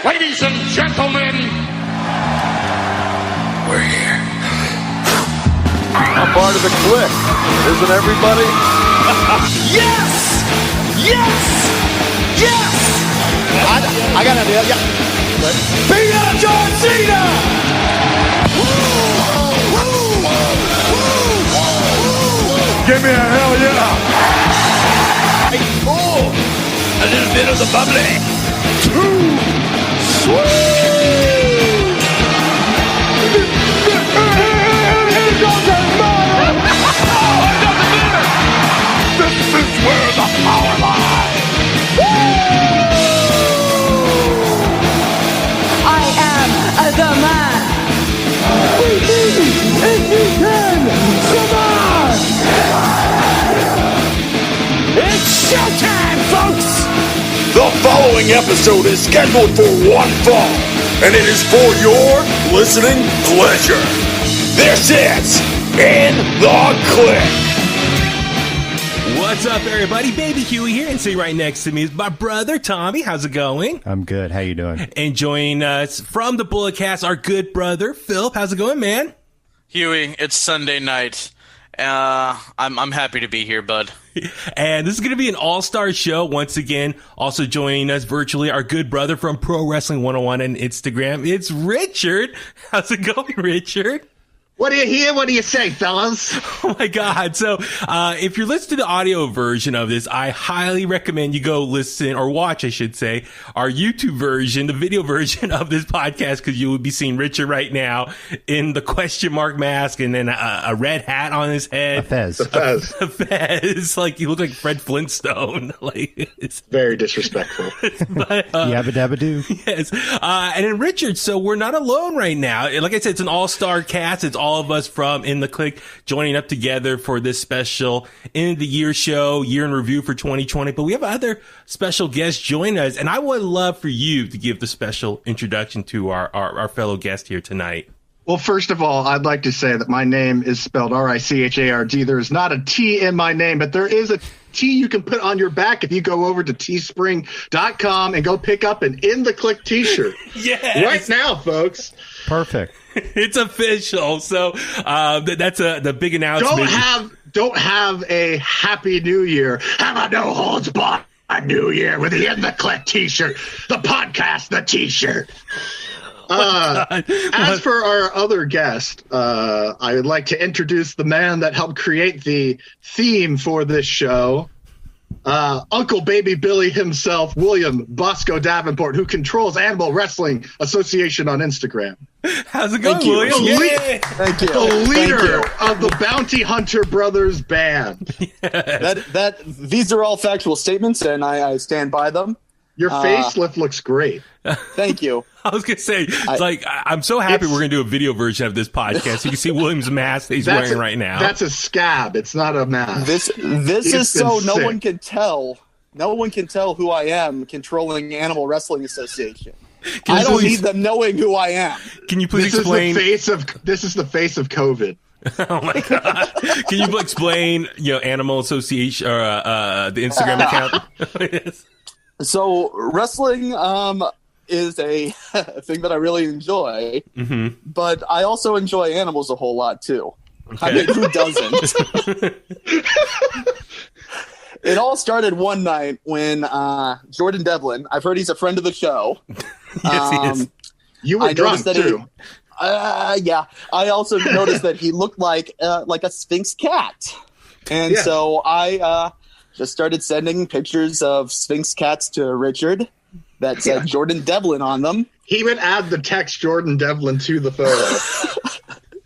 Ladies and gentlemen, we're here. I'm part of the Kliq, isn't everybody? Yes! Yes! Yes! I got an idea, yeah. Beat up John Cena! Give me a hell yeah! Oh, a little bit of the bubbly. Too sweet! Here goes the mother! This is where the power lies! I am the man. We need if you can survive! It's showtime, folks! The following episode is scheduled for one fall, and it is for your listening pleasure. This is In The Kliq. What's up, everybody? Baby Huey here, and sitting right next to me is my brother, Tommy. How's it going? I'm good. How you doing? And joining us from the Bulletcast, our good brother, Phil. How's it going, man? Huey, it's Sunday night. I'm happy to be here, bud. And this is going to be an all-star show once again. Also joining us virtually, our good brother from Pro Wrestling 101 and Instagram. It's Richard. How's it going, Richard? What do you hear? What do you say, fellas? Oh my God. So, if you're listening to the audio version of this, I highly recommend you go listen or watch, I should say, our YouTube version, the video version of this podcast, because you will be seeing Richard right now in the question mark mask and then a red hat on his head. A fez. The fez. A fez. Like, you look like Fred Flintstone. Like, it's Very disrespectful. but, Yabba dabba doo. yes. And then Richard, so we're not alone right now. Like I said, it's an all-star cast. It's all of us from In The Kliq joining up together for this special end of the year show, year in review for 2020. But we have other special guests joining us, and I would love for you to give the special introduction to our fellow guest here tonight. Well, first of all, I'd like to say that my name is spelled R-I-C-H-A-R-D. There is not a T in my name, but there is a T you can put on your back if you go over to teespring.com and go pick up an In The Kliq t-shirt. Yes. Right now, folks. Perfect. It's official. So that's the big announcement. Don't have a happy new year. Have a no holds barred new year with the In The Kliq t-shirt. The podcast, the t-shirt. As for our other guest, I would like to introduce the man that helped create the theme for this show. Uncle Baby Billy himself, William Bosco Davenport, who controls Animal Wrestling Association on Instagram. How's it going, Thank you. William? The Thank you. The leader of the Bounty Hunter Brothers band. These are all factual statements, and I stand by them. Your facelift looks great. Thank you. I was going to say, I'm so happy we're going to do a video version of this podcast. You can see William's mask that he's wearing right now. That's a scab. It's not a mask. This is so no one can tell. No one can tell who I am controlling Animal Wrestling Association. I don't need them knowing who I am. Can you please explain? This is the face of COVID. Oh my God! Can you explain, Animal Association or the Instagram account? Yes. So wrestling is a thing that I really enjoy, but I also enjoy animals a whole lot too. Okay. I mean, who doesn't? It all started one night when Jordan Devlin, I've heard he's a friend of the show. Yes, he is. You were drunk too. Yeah. I also noticed that he looked like a Sphinx cat. And so I just started sending pictures of Sphinx cats to Richard that said Jordan Devlin on them. He would add the text Jordan Devlin to the photo.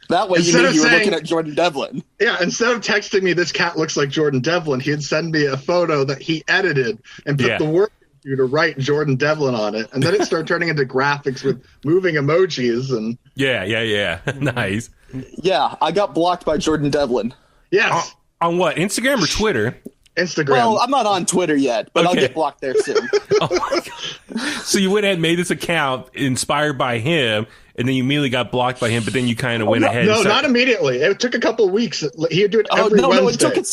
That way you knew you were looking at Jordan Devlin. Yeah, instead of texting me, this cat looks like Jordan Devlin, he'd send me a photo that he edited and put the work into to write Jordan Devlin on it. And then it started turning into graphics with moving emojis. And Yeah. Nice. Yeah, I got blocked by Jordan Devlin. Yes. On what, Instagram or Twitter? Instagram. Well, I'm not on Twitter yet, but I'll get blocked there soon. Oh my God. So you went ahead and made this account inspired by him, and then you immediately got blocked by him, but then you kind of went ahead. No, not immediately. It took a couple of weeks. He'd do it every Wednesday. No, it took a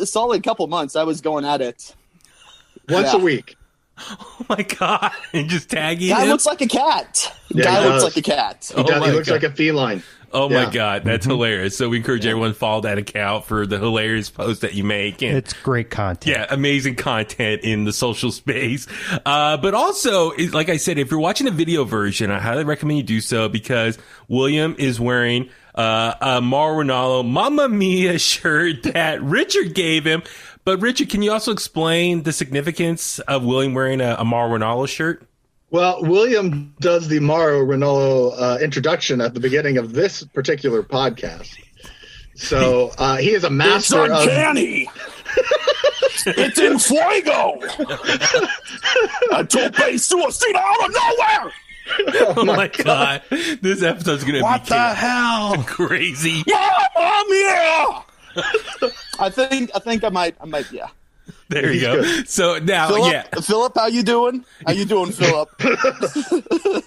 solid couple months. I was going at it. Once a week. Oh my God. And just tagging Guy him? looks like a cat. Yeah, Guy he looks does. like a cat. He my looks God. like a feline. Oh Yeah. my God. That's hilarious. So we encourage everyone to follow that account for the hilarious posts that you make. And It's great content. yeah, amazing content in the social space. But also, like I said, if you're watching a video version, I highly recommend you do so because William is wearing a Mauro Ranallo Mamma Mia shirt that Richard gave him. But Richard, can you also explain the significance of William wearing a Mauro Ranallo shirt? Well, William does the Mauro Ranallo introduction at the beginning of this particular podcast. So he is a It's master of... uncanny. It's in fuego. A tope suicida out of nowhere. Oh my God. This episode's going to be What the hell? crazy. Mamma mia. I think I might, yeah. There you go. So now, Philip, how you doing? How you doing, Philip?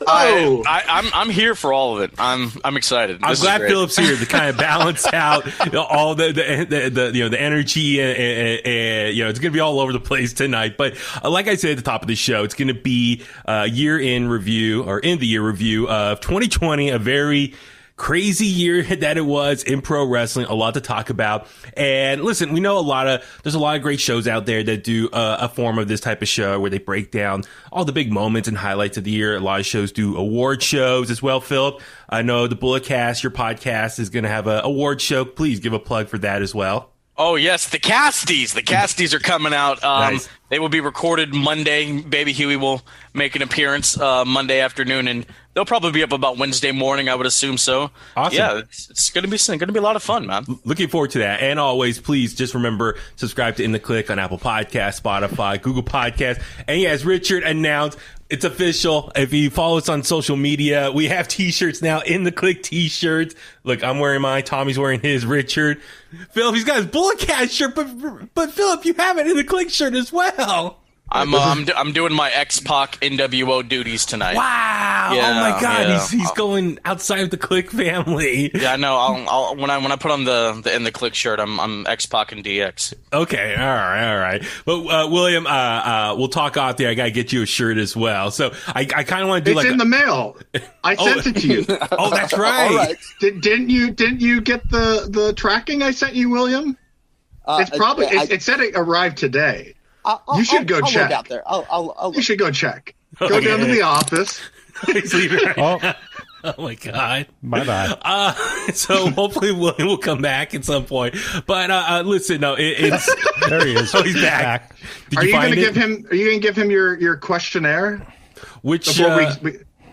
I'm here for all of it. I'm excited. I'm This is glad great. Philip's here to kind of balance out all the the energy and it's going to be all over the place tonight. But like I said at the top of the show, it's going to be year in review or in the year review of 2020, a very crazy year that it was in pro wrestling. A lot to talk about. And listen, we know there's a lot of great shows out there that do a form of this type of show where they break down all the big moments and highlights of the year. A lot of shows do award shows as well. Philip, I know the Bulletcast, your podcast, is going to have an award show. Please give a plug for that as well. Oh yes, the Casties. The Casties are coming out. Nice. They will be recorded Monday. Baby Huey will make an appearance Monday afternoon, and they'll probably be up about Wednesday morning. I would assume so. Awesome. Yeah, it's going to be a lot of fun, man. Looking forward to that. And always, please just remember, subscribe to In The Kliq on Apple Podcasts, Spotify, Google Podcasts. And yeah, as Richard announced, it's official. If you follow us on social media, we have t-shirts now, In The Kliq t-shirts. Look, I'm wearing mine. Tommy's wearing his. Richard. Philip, he's got his Bulletcast shirt, but Philip, you have an In The Kliq shirt as well. I'm doing my X-Pac NWO duties tonight. Wow! Yeah, oh my God, yeah. he's going outside of the Kliq family. Yeah, I know. I'll when I put on the In The Kliq shirt, I'm X-Pac and DX. Okay, all right. But William, we'll talk off there. I gotta get you a shirt as well. So I kind of want to do It's in the mail. I sent it to you. Oh, that's right. All right. Didn't you get the tracking I sent you, William? It's probably it said it arrived today. You should go I'll check. look out there. I'll You should go check. Go down to the office. Please leave it right Oh, now. Oh my God. my bad. So hopefully William will come back at some point. But listen, no, it's There he is. oh, he's back. Did Are you going find to it? give him? Are you going to give him your questionnaire? Which Before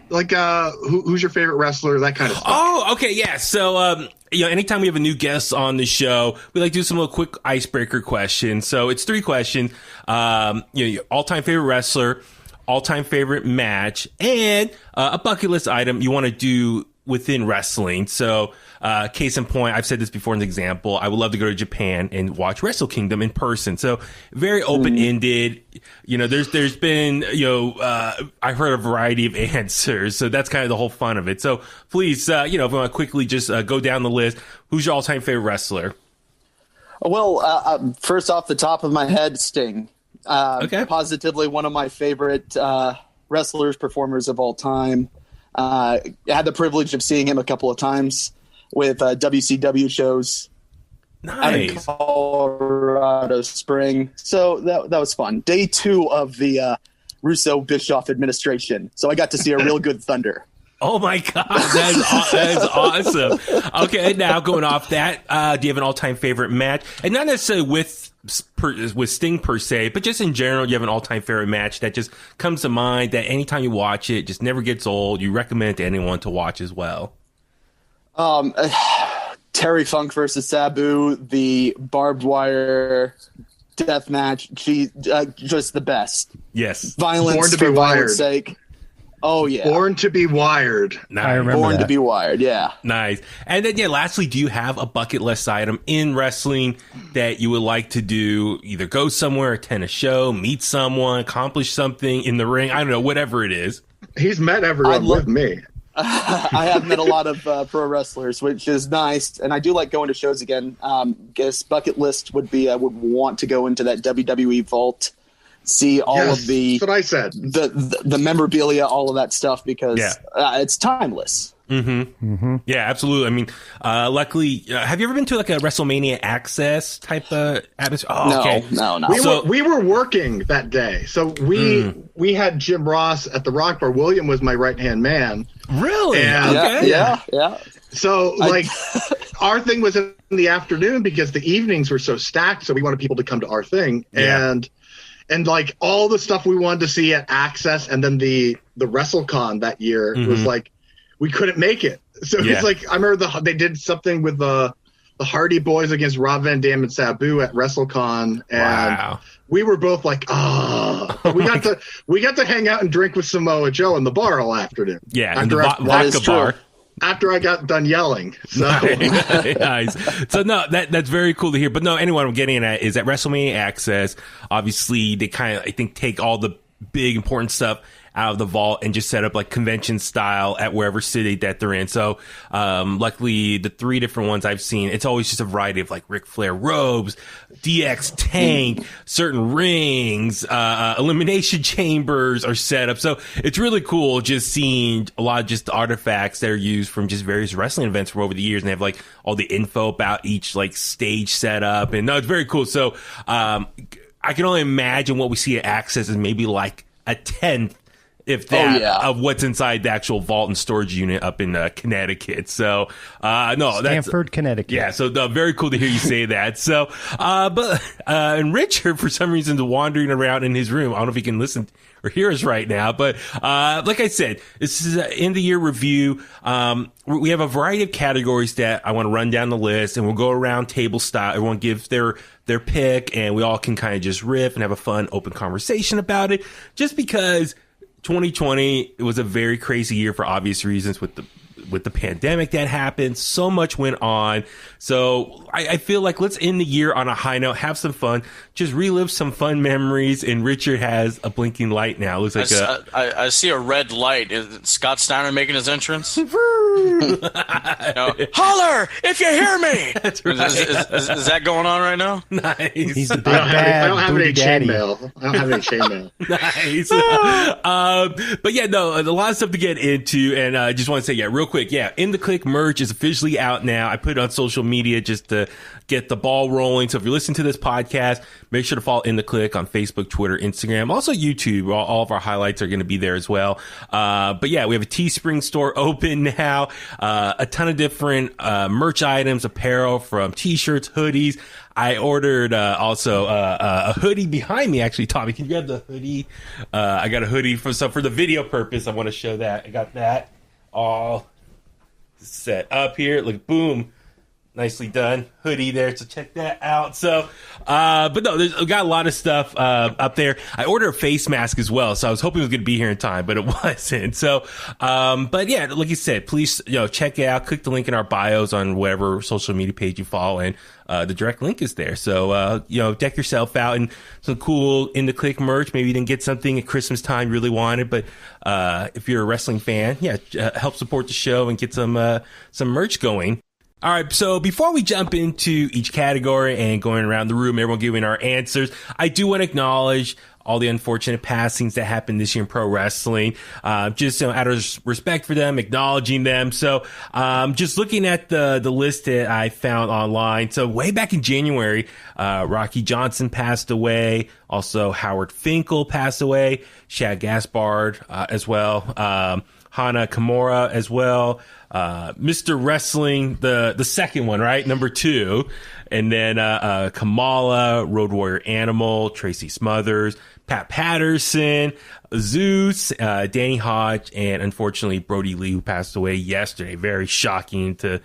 who's your favorite wrestler? That kind of stuff. Oh, okay, yeah. So, anytime we have a new guest on the show, we like to do some little quick icebreaker questions. So it's 3 questions. Your all-time favorite wrestler, all-time favorite match, and a bucket list item you want to do within wrestling. So, case in point, I've said this before in the example, I would love to go to Japan and watch Wrestle Kingdom in person. So very open-ended. There's been, I've heard a variety of answers. So that's kind of the whole fun of it. So please, if you want to quickly just go down the list, who's your all-time favorite wrestler? Well, first off the top of my head, Sting. Okay. Positively one of my favorite wrestlers, performers of all time. I had the privilege of seeing him a couple of times with WCW shows out in Nice. Colorado Spring. So that was fun. Day 2 of the Russo-Bischoff administration. So I got to see a real good Thunder. Oh my God, that is awesome. Okay, now going off that, do you have an all-time favorite match? And not necessarily with Sting per se, but just in general, you have an all-time favorite match that just comes to mind that anytime you watch it, just never gets old. You recommend it to anyone to watch as well. Terry Funk versus Sabu, the barbed wire death match. Just the best. Yes. Violence Born to for be violence wired. sake. Oh yeah. Born to be wired. Nice. I remember Born that. to be wired. Yeah. Nice. And then, lastly, do you have a bucket list item in wrestling that you would like to do? Either go somewhere, attend a show, meet someone, accomplish something in the ring. I don't know, whatever it is. He's met everyone with me. I have met a lot of pro wrestlers, which is nice, and I do like going to shows again. Guess bucket list would be I would want to go into that WWE vault, see all of that's what I said. the memorabilia, all of that stuff, because it's timeless. Yeah, absolutely. I mean, luckily, have you ever been to like a WrestleMania Access type of atmosphere? Oh, okay. No. We were working that day, so we had Jim Ross at the Rock Bar. William was my right hand man. Really? And, okay. Yeah. So like our thing was in the afternoon because the evenings were so stacked. So we wanted people to come to our thing, and like all the stuff we wanted to see at Access, and then the WrestleCon that year was like we couldn't make it. So it's like I remember they did something with the Hardy Boys against Rob Van Dam and Sabu at WrestleCon, and we were both like, we got to hang out and drink with Samoa Joe in the bar all afternoon. Yeah, in the vodka bar. After I got done yelling. So. Nice. So no, that's very cool to hear. But no, anyway, what I'm getting at is at WrestleMania Access, obviously they kind of, I think, take all the big important stuff out of the vault and just set up like convention style at wherever city that they're in. So luckily the 3 different ones I've seen, it's always just a variety of like Ric Flair robes, DX tank, certain rings, elimination chambers are set up. So it's really cool just seeing a lot of just the artifacts that are used from just various wrestling events from over the years, and they have like all the info about each like stage setup. And no, it's very cool. So I can only imagine what we see at Access is maybe like a 10th, if that, of what's inside the actual vault and storage unit up in Connecticut. So, no, Stamford, Connecticut. Yeah, so very cool to hear you say that. So, and Richard, for some reason, is wandering around in his room. I don't know if he can listen or hear us right now, but like I said, this is an end of year review. We have a variety of categories that I want to run down the list, and we'll go around table style. Everyone gives their pick, and we all can kind of just riff and have a fun, open conversation about it. Just because 2020 it was a very crazy year for obvious reasons with the pandemic that happened. So much went on. So I feel like let's end the year on a high note, have some fun, just relive some fun memories. And Richard has a blinking light now. It looks like I see a red light. Is Scott Steiner making his entrance? No. Holler if you hear me. That's right. Is that going on right now? Nice. He's the big bad I don't have any daddy. chainmail. I don't have any chainmail. Nice. But yeah, no, a lot of stuff to get into, and I just want to say, real quick, In The Kliq merch is officially out now. I put it on social media just to get the ball rolling. So if you're listening to this podcast, make sure to follow In The Kliq on Facebook, Twitter, Instagram, also YouTube. All of our highlights are going to be there as well. But yeah, we have a Teespring store open now. A ton of different merch items, apparel, from t-shirts, hoodies. I ordered also a hoodie behind me. Actually, Tommy, can you grab the hoodie? I got a hoodie for the video purpose. I want to show that. I got that all set up here. Look, boom. Nicely done. Hoodie there, so check that out. So, but no, we got a lot of stuff up there. I ordered a face mask as well, so I was hoping it was going to be here in time, but it wasn't. So, but yeah, like you said, please, check it out. Click the link in our bios on whatever social media page you follow, and the direct link is there. So, deck yourself out in some cool In The Kliq merch. Maybe you didn't get something at Christmas time you really wanted, but if you're a wrestling fan, help support the show and get some merch going. All right, so before we jump into each category and going around the room, everyone giving our answers, I do want to acknowledge all the unfortunate passings that happened this year in pro wrestling. Just out of respect for them, acknowledging them. So just looking at the list that I found online. So way back in January, Rocky Johnson passed away. Also, Howard Finkel passed away. Shad Gaspard as well. Hana Kimura as well. Mr. Wrestling, the second one, right? Number 2. And then Kamala, Road Warrior Animal, Tracy Smothers, Pat Patterson, Zeus, Danny Hodge, and unfortunately Brody Lee, who passed away yesterday. Very shocking to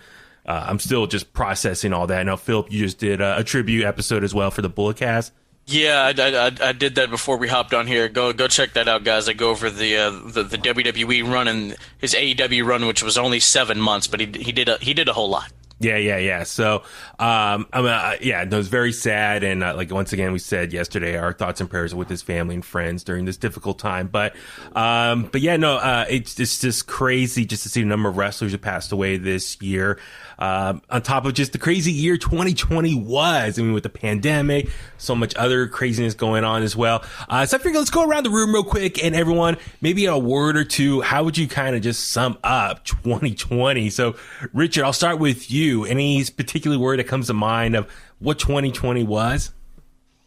I'm still just processing all that. Now, Philip, you just did a tribute episode as well for the Bulletcast. Yeah, I did that before we hopped on here. Go check that out, guys. I go over the WWE run and his AEW run, which was only 7 months, but he did a whole lot. Yeah. So, it was very sad. And like once again, we said yesterday, our thoughts and prayers are with his family and friends during this difficult time. But it's just crazy just to see the number of wrestlers who passed away this year. On top of just the crazy year 2020 was. I mean, with the pandemic, so much other craziness going on as well. So I figured let's go around the room real quick, and everyone, maybe a word or two. How would you kind of just sum up 2020? So, Richard, I'll start with you. Any particular word that comes to mind of what 2020 was?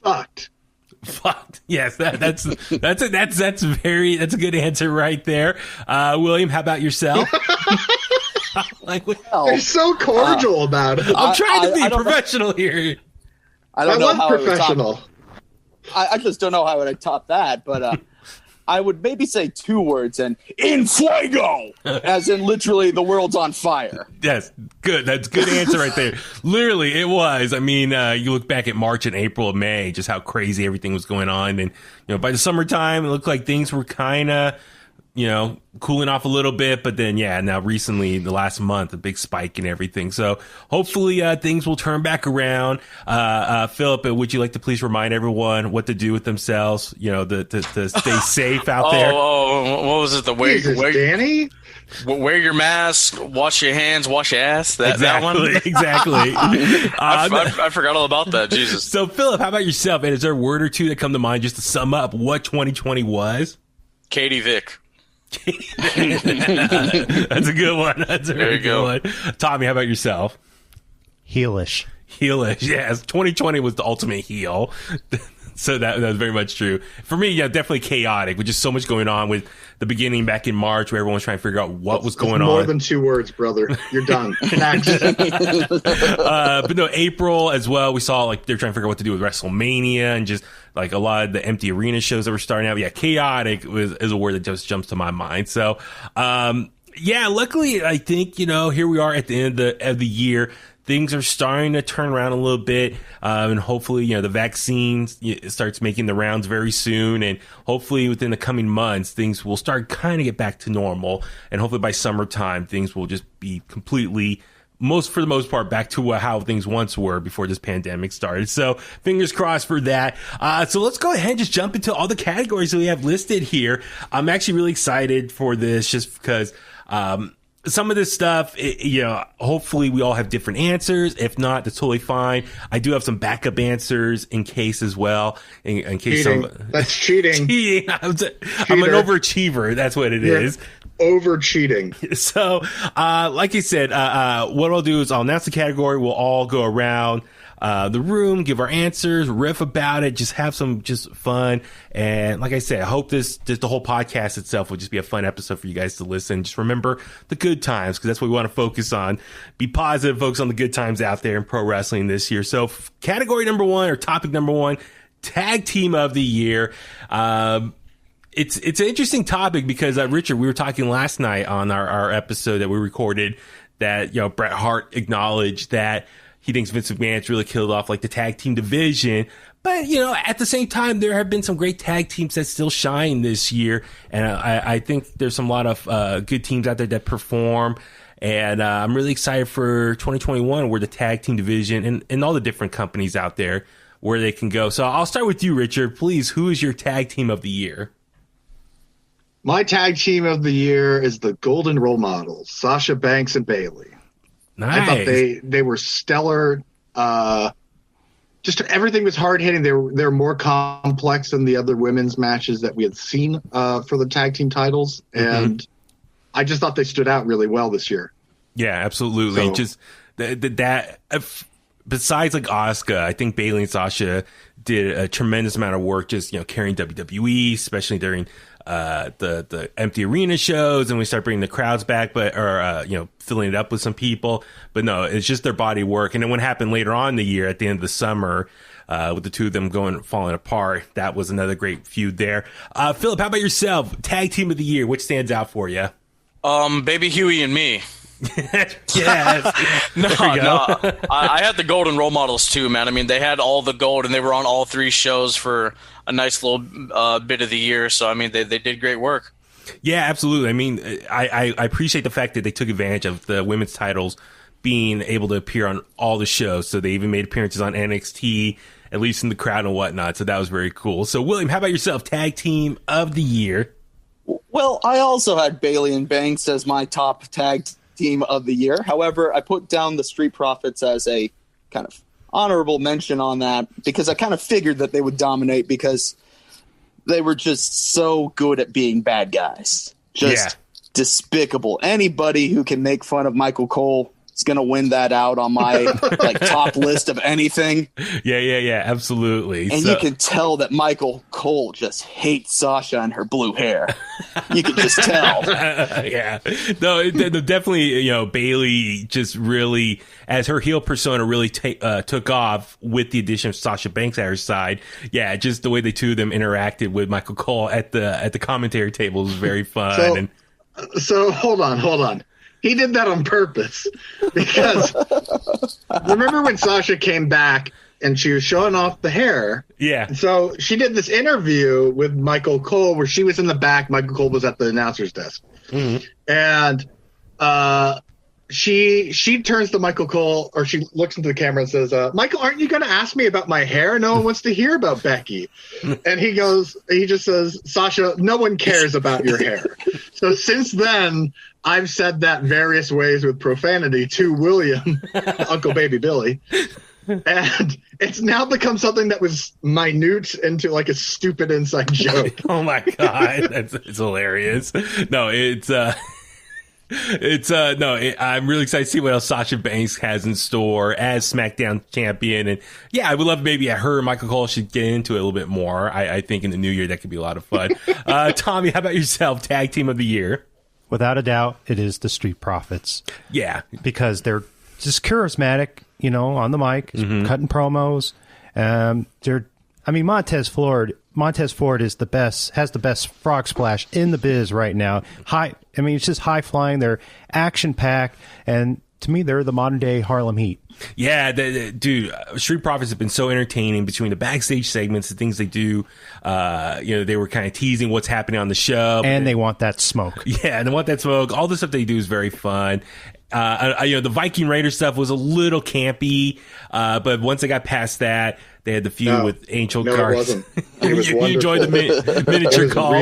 Fucked. Yes, that's a good answer right there. William, how about yourself? You're so cordial about it. I'm trying to be professional here. I don't know how professional. I just don't know how I would top that, but I would maybe say two words and in fuego, as in literally the world's on fire. Yes, good. That's a good answer right there. Literally, it was. I mean, you look back at March and April and May, just how crazy everything was going on. And, by the summertime, it looked like things were kind of, cooling off a little bit. But then, now recently, the last month, a big spike and everything. So hopefully things will turn back around. Philip, would you like to please remind everyone what to do with themselves, to stay safe out there? Oh, what was it? Danny? Wear your mask, wash your hands, wash your ass. That one? Exactly. I forgot all about that. Jesus. So, Philip, how about yourself? And is there a word or two that come to mind just to sum up what 2020 was? Katie Vick. That's a good one. That's a very good one. Tommy, how about yourself? Heelish. Yes. 2020 was the ultimate heel. So that was very much true. For me, definitely chaotic, with just so much going on with the beginning back in March where everyone was trying to figure out what was going on. More than 2 words, brother. You're done. Next. But no, April as well, we saw they're trying to figure out what to do with WrestleMania and just a lot of the empty arena shows that were starting out. Yeah, chaotic is a word that just jumps to my mind. So, luckily, I think, here we are at the end of the year. Things are starting to turn around a little bit, and hopefully, the vaccine starts making the rounds very soon, and hopefully within the coming months, things will start kind of get back to normal, and hopefully by summertime, things will just be completely, for the most part, back to how things once were before this pandemic started. So fingers crossed for that. So let's go ahead and just jump into all the categories that we have listed here. I'm actually really excited for this just because, some of this stuff, hopefully we all have different answers. If not, that's totally fine. I do have some backup answers in case as well. In case That's cheating. I'm an overachiever. That's what it is. Over cheating. So, like I said, what I'll do is I'll announce the category. We'll all go around the room, give our answers, riff about it, just have some fun. And like I said, I hope the whole podcast itself will just be a fun episode for you guys to listen. Just remember the good times, because that's what we want to focus on. Be positive, focus on the good times out there in pro wrestling this year. So category number 1, or topic number 1, tag team of the year. It's an interesting topic because, Richard, we were talking last night on our episode that we recorded that, Bret Hart acknowledged that he thinks Vince McMahon's really killed off the tag team division. But, at the same time, there have been some great tag teams that still shine this year. And I think there's a lot of good teams out there that perform. And I'm really excited for 2021, where the tag team division and all the different companies out there, where they can go. So I'll start with you, Richard. Please, who is your tag team of the year? My tag team of the year is the Golden Role Models, Sasha Banks and Bayley. Nice. I thought they were stellar. Just everything was hard hitting. They're more complex than the other women's matches that we had seen for the tag team titles, and I just thought they stood out really well this year. Yeah, absolutely. So, just that. Besides Asuka, I think Bayley and Sasha did a tremendous amount of work just carrying WWE, especially during the empty arena shows, and we start bringing the crowds back, filling it up with some people. But no, it's just their body work. And then what happened later on in the year at the end of the summer, with the two of them falling apart, that was another great feud there. Philip, how about yourself? Tag team of the year, which stands out for you? Baby Huey and me. Yes. No. I had the Golden Role Models too, man. I mean, they had all the gold, and they were on all 3 shows for a nice little bit of the year. So, I mean, they did great work. Yeah, absolutely. I mean, I appreciate the fact that they took advantage of the women's titles being able to appear on all the shows. So they even made appearances on NXT, at least in the crowd and whatnot. So that was very cool. So William, how about yourself? Tag team of the year. Well, I also had Bayley and Banks as my top tag team of the year. However, I put down the Street Profits as a kind of honorable mention on that because I kind of figured that they would dominate because they were just so good at being bad guys. Just despicable. Anybody who can make fun of Michael Cole is going to win that out on my top list of anything. Yeah, absolutely. And you can tell that Michael Cole just hates Sasha and her blue hair. You can just tell. Yeah. No, definitely, Bayley just really, as her heel persona really took off with the addition of Sasha Banks at her side. Yeah, just the way the two of them interacted with Michael Cole at the commentary table was very fun. So hold on. He did that on purpose because remember when Sasha came back and she was showing off the hair? Yeah. So she did this interview with Michael Cole where she was in the back. Michael Cole was at the announcer's desk. Mm-hmm. And she turns to Michael Cole, or she looks into the camera and says, Michael, aren't you going to ask me about my hair? No one wants to hear about Becky. And he just says, Sasha, no one cares about your hair. So since then, I've said that various ways with profanity to William, Uncle Baby Billy. And it's now become something that was minute into like a stupid inside joke. Oh my God. It's hilarious. No, I'm really excited to see what else Sasha Banks has in store as SmackDown champion. And yeah, I would love maybe her and Michael Cole should get into it a little bit more. I think in the new year, that could be a lot of fun. Tommy, how about yourself? Tag team of the year? Without a doubt, it is the Street Profits. Yeah. Because they're just charismatic, on the mic, cutting promos. Montez Ford is the best, has the best frog splash in the biz right now. It's just high flying. They're action packed, and to me, they're the modern day Harlem Heat. Yeah, dude, Street Profits have been so entertaining between the backstage segments, the things they do. They were kind of teasing what's happening on the show, and they want that smoke. Yeah, and they want that smoke. All the stuff they do is very fun. The Viking Raider stuff was a little campy, but once I got past that, they had the feud with Angel Garza. No, it wasn't. It was you enjoyed the miniature call.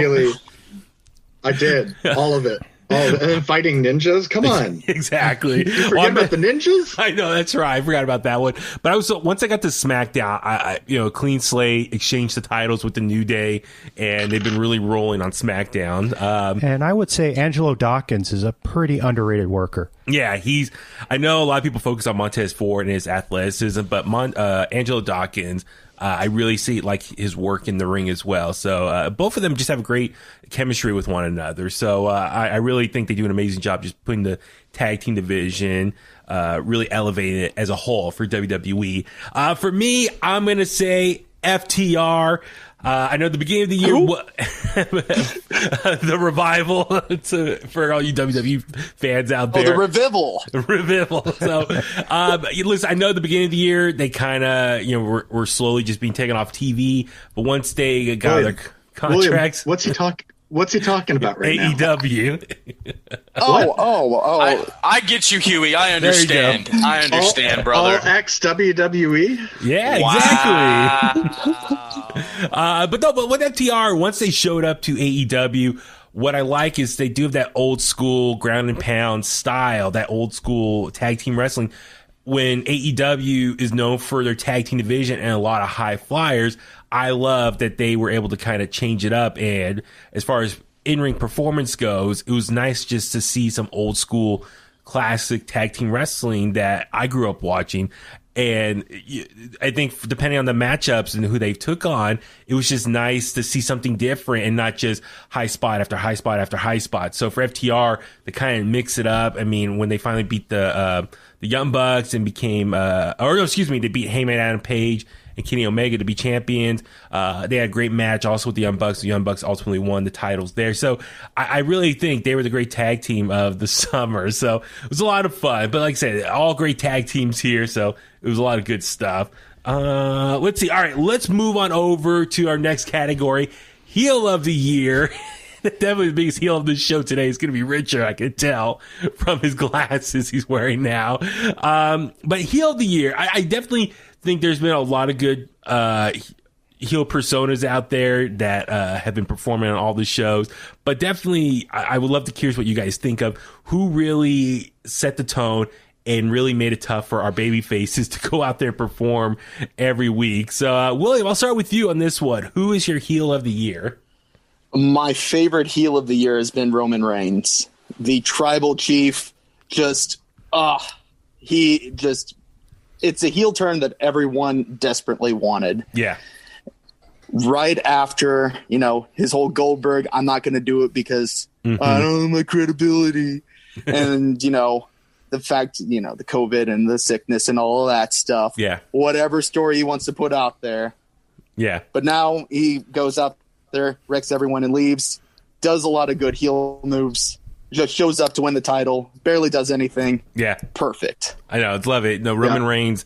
I did all of it. Oh, and then fighting ninjas? Come on. Exactly. You forget about the ninjas? I know, that's right. I forgot about that one. But once I got to SmackDown, I clean slate, exchanged the titles with the New Day, and they've been really rolling on SmackDown. And I would say Angelo Dawkins is a pretty underrated worker. Yeah, I know a lot of people focus on Montez Ford and his athleticism, but Angelo Dawkins, I really see like his work in the ring as well. So both of them just have great chemistry with one another. So I really think they do an amazing job just putting the tag team division, really elevating it as a whole for WWE. For me, I'm going to say FTR. I know at the beginning of the year, the revival for all you WWE fans out there. Oh, the revival. The revival. So, listen, I know at the beginning of the year, they kind of, were slowly just being taken off TV. But once they got their contracts. William, what's he talking about right now? AEW. I get you, Huey. I understand. I understand, brother. All ex WWE? Yeah, exactly. Wow. But with FTR, once they showed up to AEW, what I like is they do have that old school ground and pound style, that old school tag team wrestling. When AEW is known for their tag team division and a lot of high flyers, I love that they were able to kind of change it up. And as far as in-ring performance goes, it was nice just to see some old school classic tag team wrestling that I grew up watching. And I think depending on the matchups and who they took on, it was just nice to see something different and not just high spot after high spot after high spot. So for FTR, they kind of mix it up. I mean, when they finally beat the Young Bucks and became, they beat Heyman Adam Page and Kenny Omega to be champions. They had a great match also with the Young Bucks. The Young Bucks ultimately won the titles there. So I really think they were the great tag team of the summer. So it was a lot of fun. But like I said, all great tag teams here. So it was a lot of good stuff. Let's see. All right, let's move on over to our next category, Heel of the Year. Definitely the biggest heel of this show today is going to be Richard. I can tell from his glasses he's wearing now. But heel of the year, I definitely think there's been a lot of good heel personas out there that have been performing on all the shows. But definitely, I would love to hear what you guys think of who really set the tone and really made it tough for our baby faces to go out there and perform every week. So, William, I'll start with you on this one. Who is your heel of the year? My favorite heel of the year has been Roman Reigns. The tribal chief, it's a heel turn that everyone desperately wanted. Yeah. Right after, his whole Goldberg, I'm not going to do it because I don't have my credibility. And, the fact, the COVID and the sickness and all of that stuff. Yeah. Whatever story he wants to put out there. Yeah. But now he goes out there, wrecks everyone and leaves, does a lot of good heel moves, just shows up to win the title, barely does anything. Yeah. Perfect. I know. I love it. No, Roman Reigns,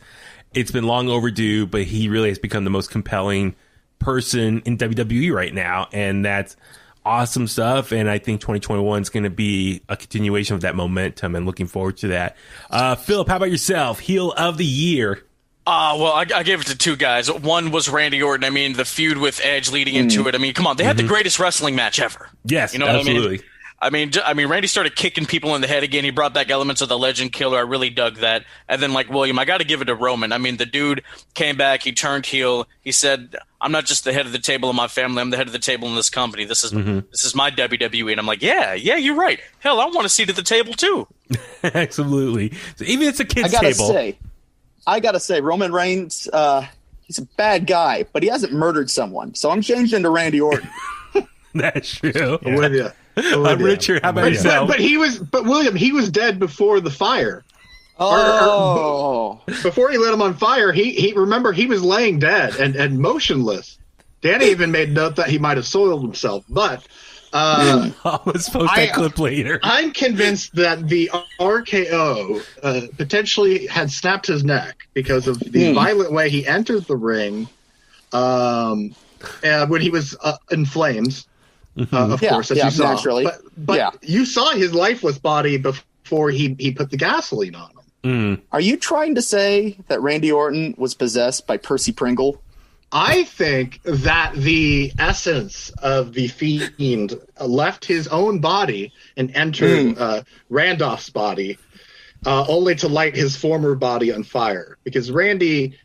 it's been long overdue, but he really has become the most compelling person in WWE right now. And that's awesome stuff. And I think 2021 is going to be a continuation of that momentum and looking forward to that. Philip, how about yourself? Heel of the year. Well, I gave it to two guys. One was Randy Orton. I mean, the feud with Edge leading into it. I mean, come on. They had the greatest wrestling match ever. Yes, you know absolutely. What I mean, Randy started kicking people in the head again. He brought back elements of the Legend Killer. I really dug that. And then, like William, I got to give it to Roman. I mean, the dude came back. He turned heel. He said, "I'm not just the head of the table in my family. I'm the head of the table in this company. This is my WWE." And I'm like, yeah, you're right. Hell, I want a seat at the table too. Absolutely. So even if it's a kid's table. I gotta say, Roman Reigns, he's a bad guy, but he hasn't murdered someone. So I'm changing to Randy Orton. That's true. I'm with you. Richard, how about yourself? But William, he was dead before the fire. Oh. Before he lit him on fire, he remember he was laying dead and motionless. Danny even made note that he might have soiled himself, but let's post that clip later. I'm convinced that the RKO potentially had snapped his neck because of the violent way he entered the ring when he was in flames, of course, as you saw. Naturally. But you saw his lifeless body before he put the gasoline on him. Are you trying to say that Randy Orton was possessed by Percy Pringle? I think that the essence of the Fiend left his own body and entered Randolph's body, only to light his former body on fire. Because Randy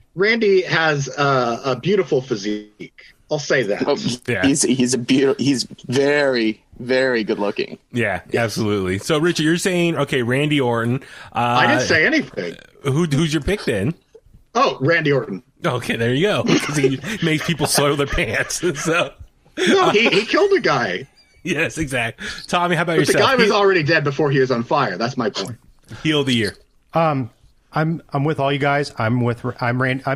has a beautiful physique. I'll say that. He's very, very good looking. Yeah, absolutely. So, Richard, you're saying, okay, Randy Orton. I didn't say anything. Who's your pick then? Oh, Randy Orton. Okay, there you go. Because he makes people soil their pants. So no, he killed a guy. Yes, exactly. Tommy, how about yourself? The guy was already dead before he was on fire. That's my point. Heel of the year. I'm with all you guys. I'm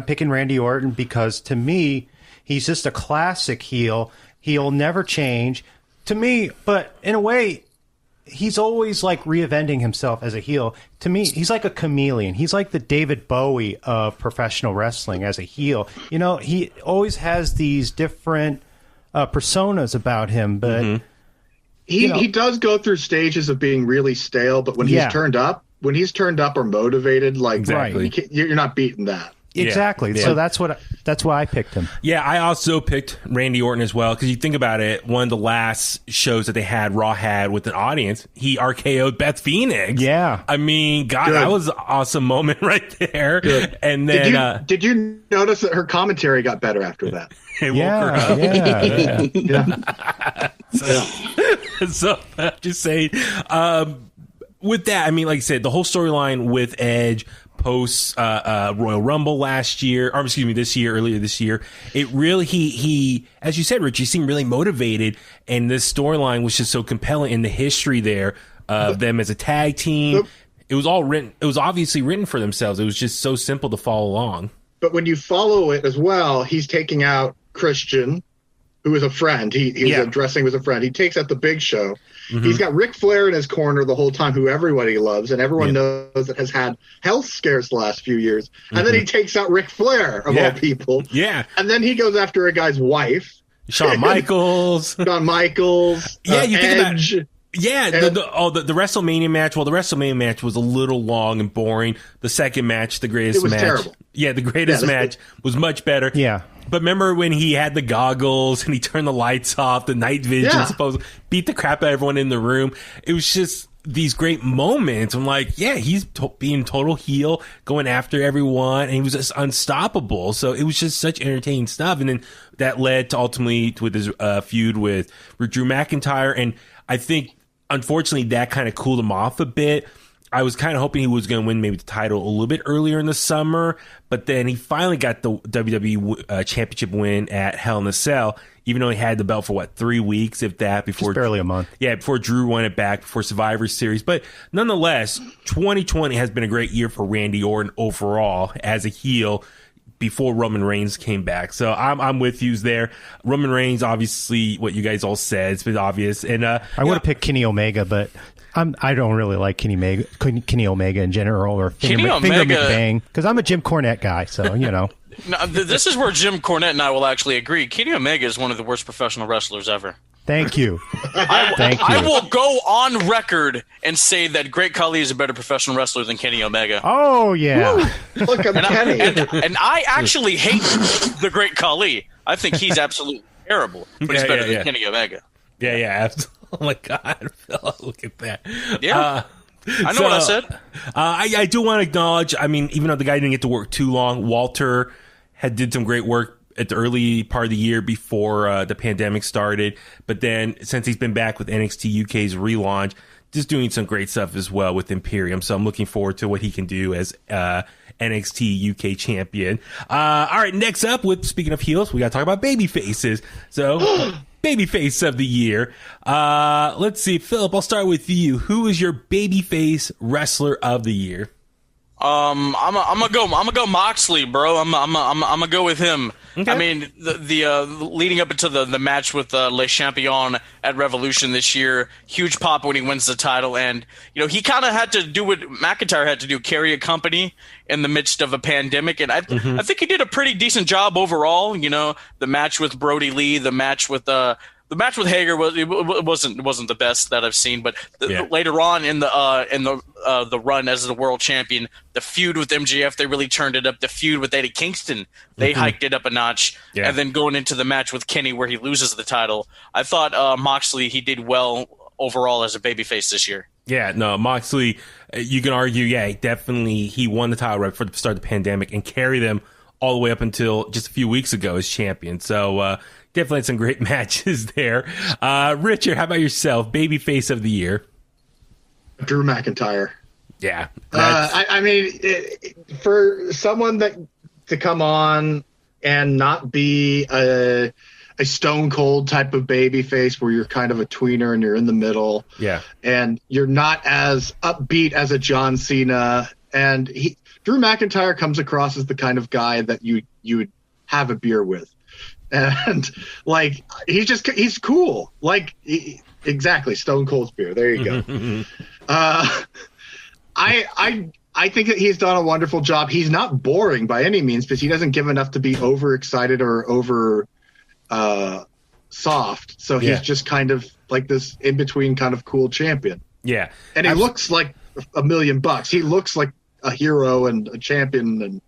picking Randy Orton because to me he's just a classic heel. He'll never change to me, but in a way he's always like reinventing himself as a heel. To me, he's like a chameleon. He's like the David Bowie of professional wrestling as a heel. He always has these different personas about him, but he does go through stages of being really stale. But when he's turned up or motivated, like you're not beating that. Exactly. Yeah. So that's why I picked him. Yeah, I also picked Randy Orton as well because you think about it, one of the last shows that Raw had with an audience, he RKO'd Beth Phoenix. Yeah. I mean, God, that was an awesome moment right there. Good. And then did you notice that her commentary got better after that? It woke her up. Yeah. So just saying, with that, I mean, like I said, the whole storyline with Edge post Royal Rumble this year, earlier this year, it really, he as you said, Rich, he seemed really motivated, and this storyline was just so compelling in the history there of them as a tag team. It was all written. It was obviously written for themselves. It was just so simple to follow along. But when you follow it as well, he's taking out Christian, who is a friend. He's addressing as a friend. He takes out the Big Show. He's got Ric Flair in his corner the whole time, who everybody loves, and everyone knows that has had health scares the last few years. And then he takes out Ric Flair, of all people. Yeah. And then he goes after a guy's wife. Shawn Michaels. Yeah, you think about Edge. Yeah, the WrestleMania match. Well, the WrestleMania match was a little long and boring. The second match, the greatest match. Terrible. Yeah, the greatest match was much better. Yeah. But remember when he had the goggles and he turned the lights off, the night vision, beat the crap out of everyone in the room. It was just these great moments. I'm like, yeah, he's being total heel, going after everyone, and he was just unstoppable. So it was just such entertaining stuff. And then that led to ultimately with his feud with Drew McIntyre. And I think, unfortunately, that kind of cooled him off a bit. I was kind of hoping he was going to win maybe the title a little bit earlier in the summer, but then he finally got the WWE Championship win at Hell in a Cell, even though he had the belt for, 3 weeks, if that, before... Just barely a month. Yeah, before Drew won it back, before Survivor Series. But nonetheless, 2020 has been a great year for Randy Orton overall as a heel before Roman Reigns came back. So I'm with you there. Roman Reigns, obviously, what you guys all said, it's been obvious. And I would have picked Kenny Omega, but... I don't really like Kenny Omega in general, or Finger McBang, because I'm a Jim Cornette guy, so, you know. No, this is where Jim Cornette and I will actually agree. Kenny Omega is one of the worst professional wrestlers ever. Thank you. I will go on record and say that Great Khali is a better professional wrestler than Kenny Omega. Oh, yeah. Woo! Look at Kenny. And I actually hate the Great Khali. I think he's absolutely terrible, but he's better than Kenny Omega. Yeah, absolutely. Oh my God, Phil, look at that. Yeah. I know what I said. I do want to acknowledge, I mean, even though the guy didn't get to work too long, Walter did some great work at the early part of the year before the pandemic started. But then since he's been back with NXT UK's relaunch, just doing some great stuff as well with Imperium. So I'm looking forward to what he can do as NXT UK champion. All right, next up, speaking of heels, we got to talk about baby faces. So... Babyface of the year. Let's see, Philip, I'll start with you. Who is your babyface wrestler of the year? I'm gonna go Moxley, bro. I'm gonna go with him. Okay. I mean, the leading up into the match with Le Champion at Revolution this year, huge pop when he wins the title, and he kind of had to do what McIntyre had to do, carry a company in the midst of a pandemic, and I think he did a pretty decent job overall. The match with Brody Lee, the match with Hager wasn't the best that I've seen, but later on in the run as the world champion, the feud with MJF, they really turned it up. The feud with Eddie Kingston, they hiked it up a notch. Yeah. And then going into the match with Kenny where he loses the title, I thought Moxley, he did well overall as a babyface this year. Yeah, no, Moxley, you can argue, definitely he won the title right before the start of the pandemic and carried them all the way up until just a few weeks ago as champion. So definitely had some great matches there. Richard, how about yourself? Babyface of the year? Drew McIntyre. Yeah. I mean, for someone to come on and not be a Stone Cold type of babyface where you're kind of a tweener and you're in the middle. Yeah. And you're not as upbeat as a John Cena. And Drew McIntyre comes across as the kind of guy that you would have a beer with. And like, he's cool. Like, exactly. Stone Cold's beer. There you go. I think that he's done a wonderful job. He's not boring by any means, because he doesn't give enough to be overexcited or over soft. So he's just kind of like this in between kind of cool champion. Yeah. And he looks like $1 million. He looks like a hero and a champion, and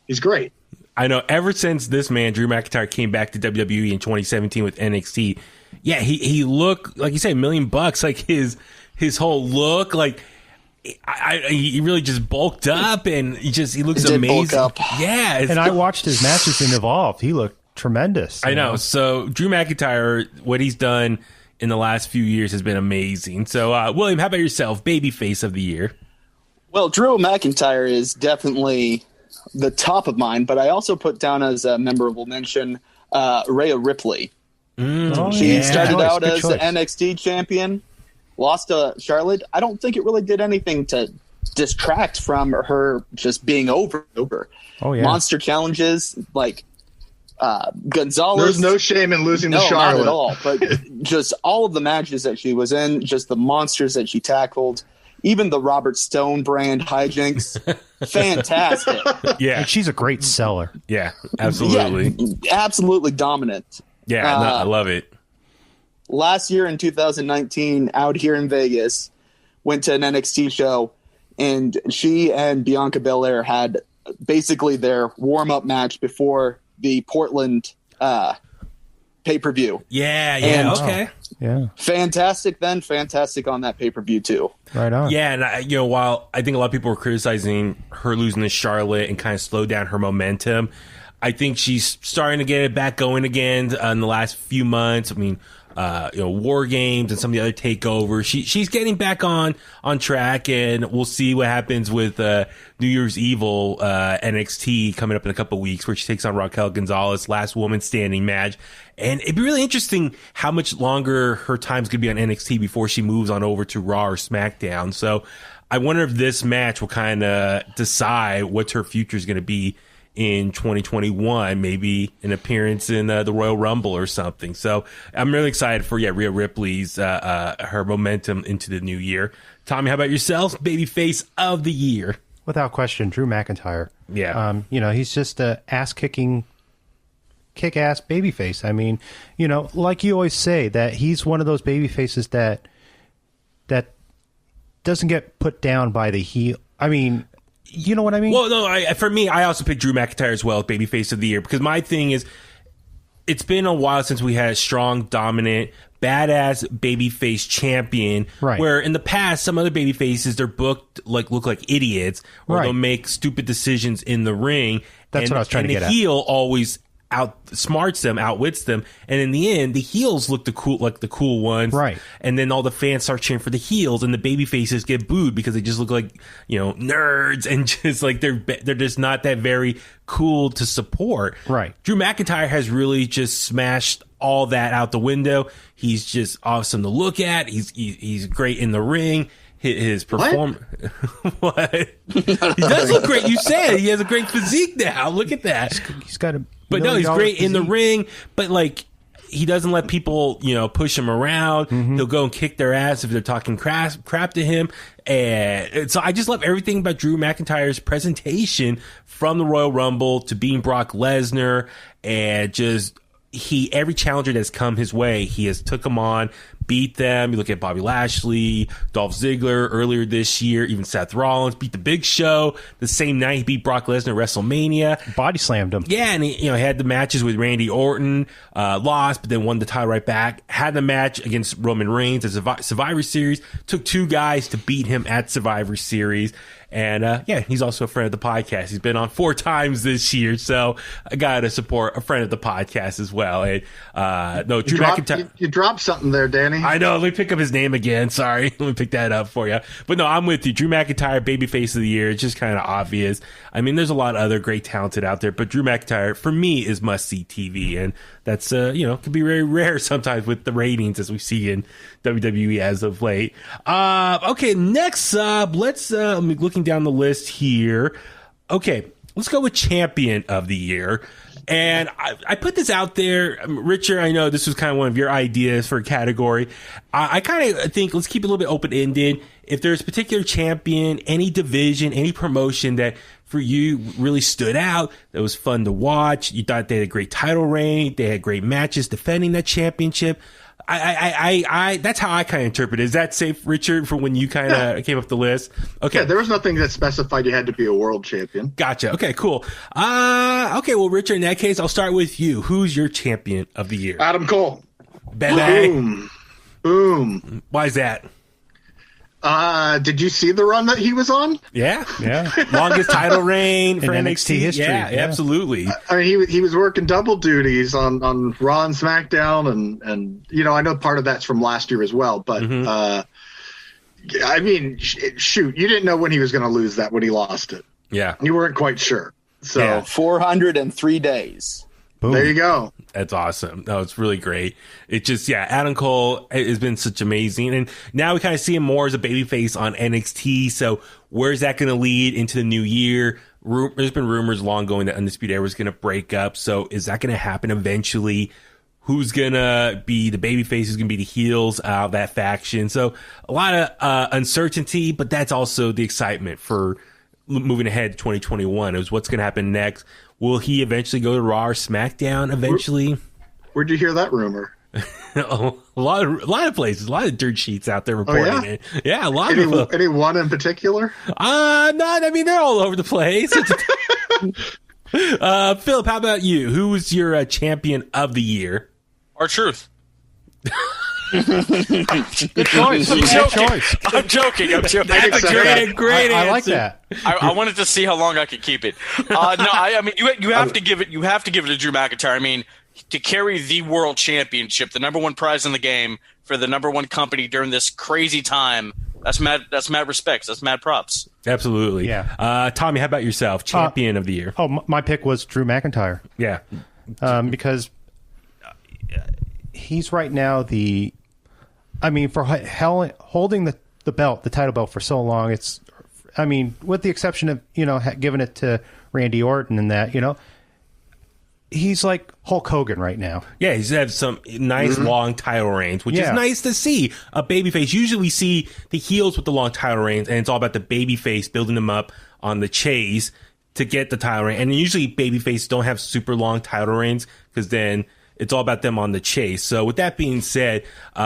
he's great. I know ever since this man, Drew McIntyre, came back to WWE in 2017 with NXT, he looked, like you say, $1 million. Like his whole look, like he really just bulked up, and he looks amazing. Bulk up. Yeah. And I watched his matches in Evolved. He looked tremendous. I know. So Drew McIntyre, what he's done in the last few years has been amazing. So William, how about yourself? Babyface of the year? Well, Drew McIntyre is definitely the top of mine, but I also put down as a memorable mention Rhea Ripley. She started out as an NXT champion, lost to Charlotte. I don't think it really did anything to distract from her just being over. Oh, yeah. Monster challenges, like Gonzalez. There's no shame in losing to Charlotte. Not at all. But just all of the matches that she was in, just the monsters that she tackled, even the Robert Stone brand hijinks, fantastic. Yeah, and she's a great seller. Yeah, absolutely. Yeah, absolutely dominant. Yeah, no, I love it. Last year in 2019, out here in Vegas, went to an NXT show, and she and Bianca Belair had basically their warm-up match before the Portland pay-per-view. Yeah, okay. Yeah. Fantastic then, fantastic on that pay-per-view too. Right on. Yeah, and while I think a lot of people were criticizing her losing to Charlotte and kind of slowed down her momentum, I think she's starting to get it back going again in the last few months. I mean, War Games and some of the other takeovers. She's getting back on track, and we'll see what happens with New Year's Evil NXT coming up in a couple of weeks, where she takes on Raquel Gonzalez, last woman standing match. And it'd be really interesting how much longer her time's going to be on NXT before she moves on over to Raw or SmackDown. So I wonder if this match will kind of decide what her future is going to be in 2021, maybe an appearance in the Royal Rumble or something. So I'm really excited for Rhea Ripley's her momentum into the new year. Tommy, how about yourself? Babyface of the year. Without question, Drew McIntyre. Yeah. He's just a ass-kicking, kick-ass babyface. I mean, like you always say, that he's one of those babyfaces that doesn't get put down by the heel. I mean, you know what I mean? Well, no, for me, I also picked Drew McIntyre as well, babyface of the year, because my thing is, it's been a while since we had a strong, dominant, badass babyface champion. Right. Where in the past, some other babyfaces, they're booked look like idiots, or right. they'll make stupid decisions in the ring. That's what I was trying to get at. And the heel always outsmarts them, outwits them, and in the end, the heels look the cool ones, right? And then all the fans start cheering for the heels, and the baby faces get booed because they just look like nerds, and just like they're just not that very cool to support, right? Drew McIntyre has really just smashed all that out the window. He's just awesome to look at. He's great in the ring. His performance. What? He does look great. You said he has a great physique now. Look at that. He's got a. But no, he's great in the ring. But he doesn't let people, push him around. Mm-hmm. He'll go and kick their ass if they're talking crap to him. And so I just love everything about Drew McIntyre's presentation, from the Royal Rumble to being Brock Lesnar, and just every challenger that's come his way, he has took them on, beat them. You look at Bobby Lashley, Dolph Ziggler earlier this year, even Seth Rollins beat the Big Show the same night he beat Brock Lesnar at WrestleMania. Body slammed him. Yeah, and he had the matches with Randy Orton, lost, but then won the title right back. Had the match against Roman Reigns at Survivor Series. Took two guys to beat him at Survivor Series. And he's also a friend of the podcast. He's been on 4 times this year, so I got to support a friend of the podcast as well. And Drew McIntyre. You dropped something there, Danny. I know. Let me pick up his name again. Sorry, let me pick that up for you. But no, I'm with you. Drew McIntyre, babyface of the year. It's just kind of obvious. I mean, there's a lot of other great talented out there, but Drew McIntyre for me is must see TV, and that's can be very rare sometimes with the ratings as we see in WWE as of late. Okay, next up, let's looking down the list here. Okay, let's go with champion of the year. And I put this out there, Richard. I know this was kind of one of your ideas for a category. I kind of think let's keep it a little bit open-ended. If there's a particular champion, any division, any promotion that for you really stood out, that was fun to watch, you thought they had a great title reign, they had great matches defending that championship, I that's how I kind of interpret it. Is that safe, Richard, for when you kind of came up the list? Okay. Yeah, there was nothing that specified you had to be a world champion. Gotcha. Okay, cool. Okay, well, Richard, in that case, I'll start with you. Who's your champion of the year? Adam Cole. Boom. Boom. Why is that? Did you see the run that he was on? Yeah. Longest title reign for NXT history. Yeah, absolutely. I mean, he was working double duties on Raw and SmackDown, and I know part of that's from last year as well. But I mean, shoot, you didn't know when he was going to lose that when he lost it. Yeah, you weren't quite sure. So 403 days. Boom. There you go. That's awesome. No, it's really great. It just, Adam Cole has been such amazing. And now we kind of see him more as a babyface on NXT. So where's that going to lead into the new year? There's been rumors long going that Undisputed Era was going to break up. So is that going to happen eventually? Who's going to be the babyface? Who's going to be the heels of that faction? So a lot of uncertainty, but that's also the excitement for moving ahead to 2021 is what's going to happen next. Will he eventually go to Raw or SmackDown eventually? Where'd you hear that rumor? a lot of places, a lot of dirt sheets out there reporting it. Yeah, a lot of them. Any one in particular? No, I mean they're all over the place. Philip, how about you? Who was your champion of the year? R-Truth. Good choice. I'm joking. That's a great answer. I like that. I wanted to see how long I could keep it. I mean, you have to give it. You have to give it to Drew McIntyre. I mean, to carry the world championship, the number one prize in the game for the number one company during this crazy time. That's mad. That's mad respects. That's mad props. Absolutely. Yeah. Tommy, how about yourself? Champion of the year. My pick was Drew McIntyre. Yeah. Because he's right now for holding the belt, the title belt for so long, with the exception of, giving it to Randy Orton and that, he's like Hulk Hogan right now. Yeah, he's had some nice long title reigns, which is nice to see. A babyface. Usually we see the heels with the long title reigns, and it's all about the babyface building them up on the chase to get the title reign. And usually babyface don't have super long title reigns because then it's all about them on the chase. So with that being said, Drew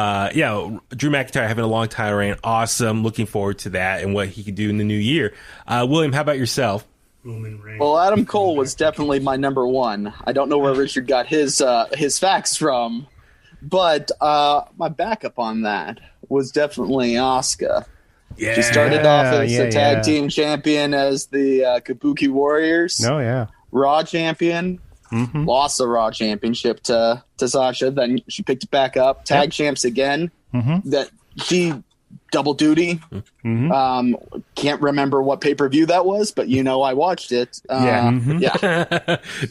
McIntyre having a long title reign, awesome. Looking forward to that and what he could do in the new year. William, how about yourself? Well, Adam Cole was definitely my number one. I don't know where Richard got his facts from, but my backup on that was definitely Asuka. Yeah. She started off as the tag team champion as the Kabuki Warriors. Oh, yeah. Raw champion. Lost the Raw championship to Sasha. Then she picked it back up. Tag champs again. That she double duty. Can't remember what pay-per-view that was, but I watched it. Yeah.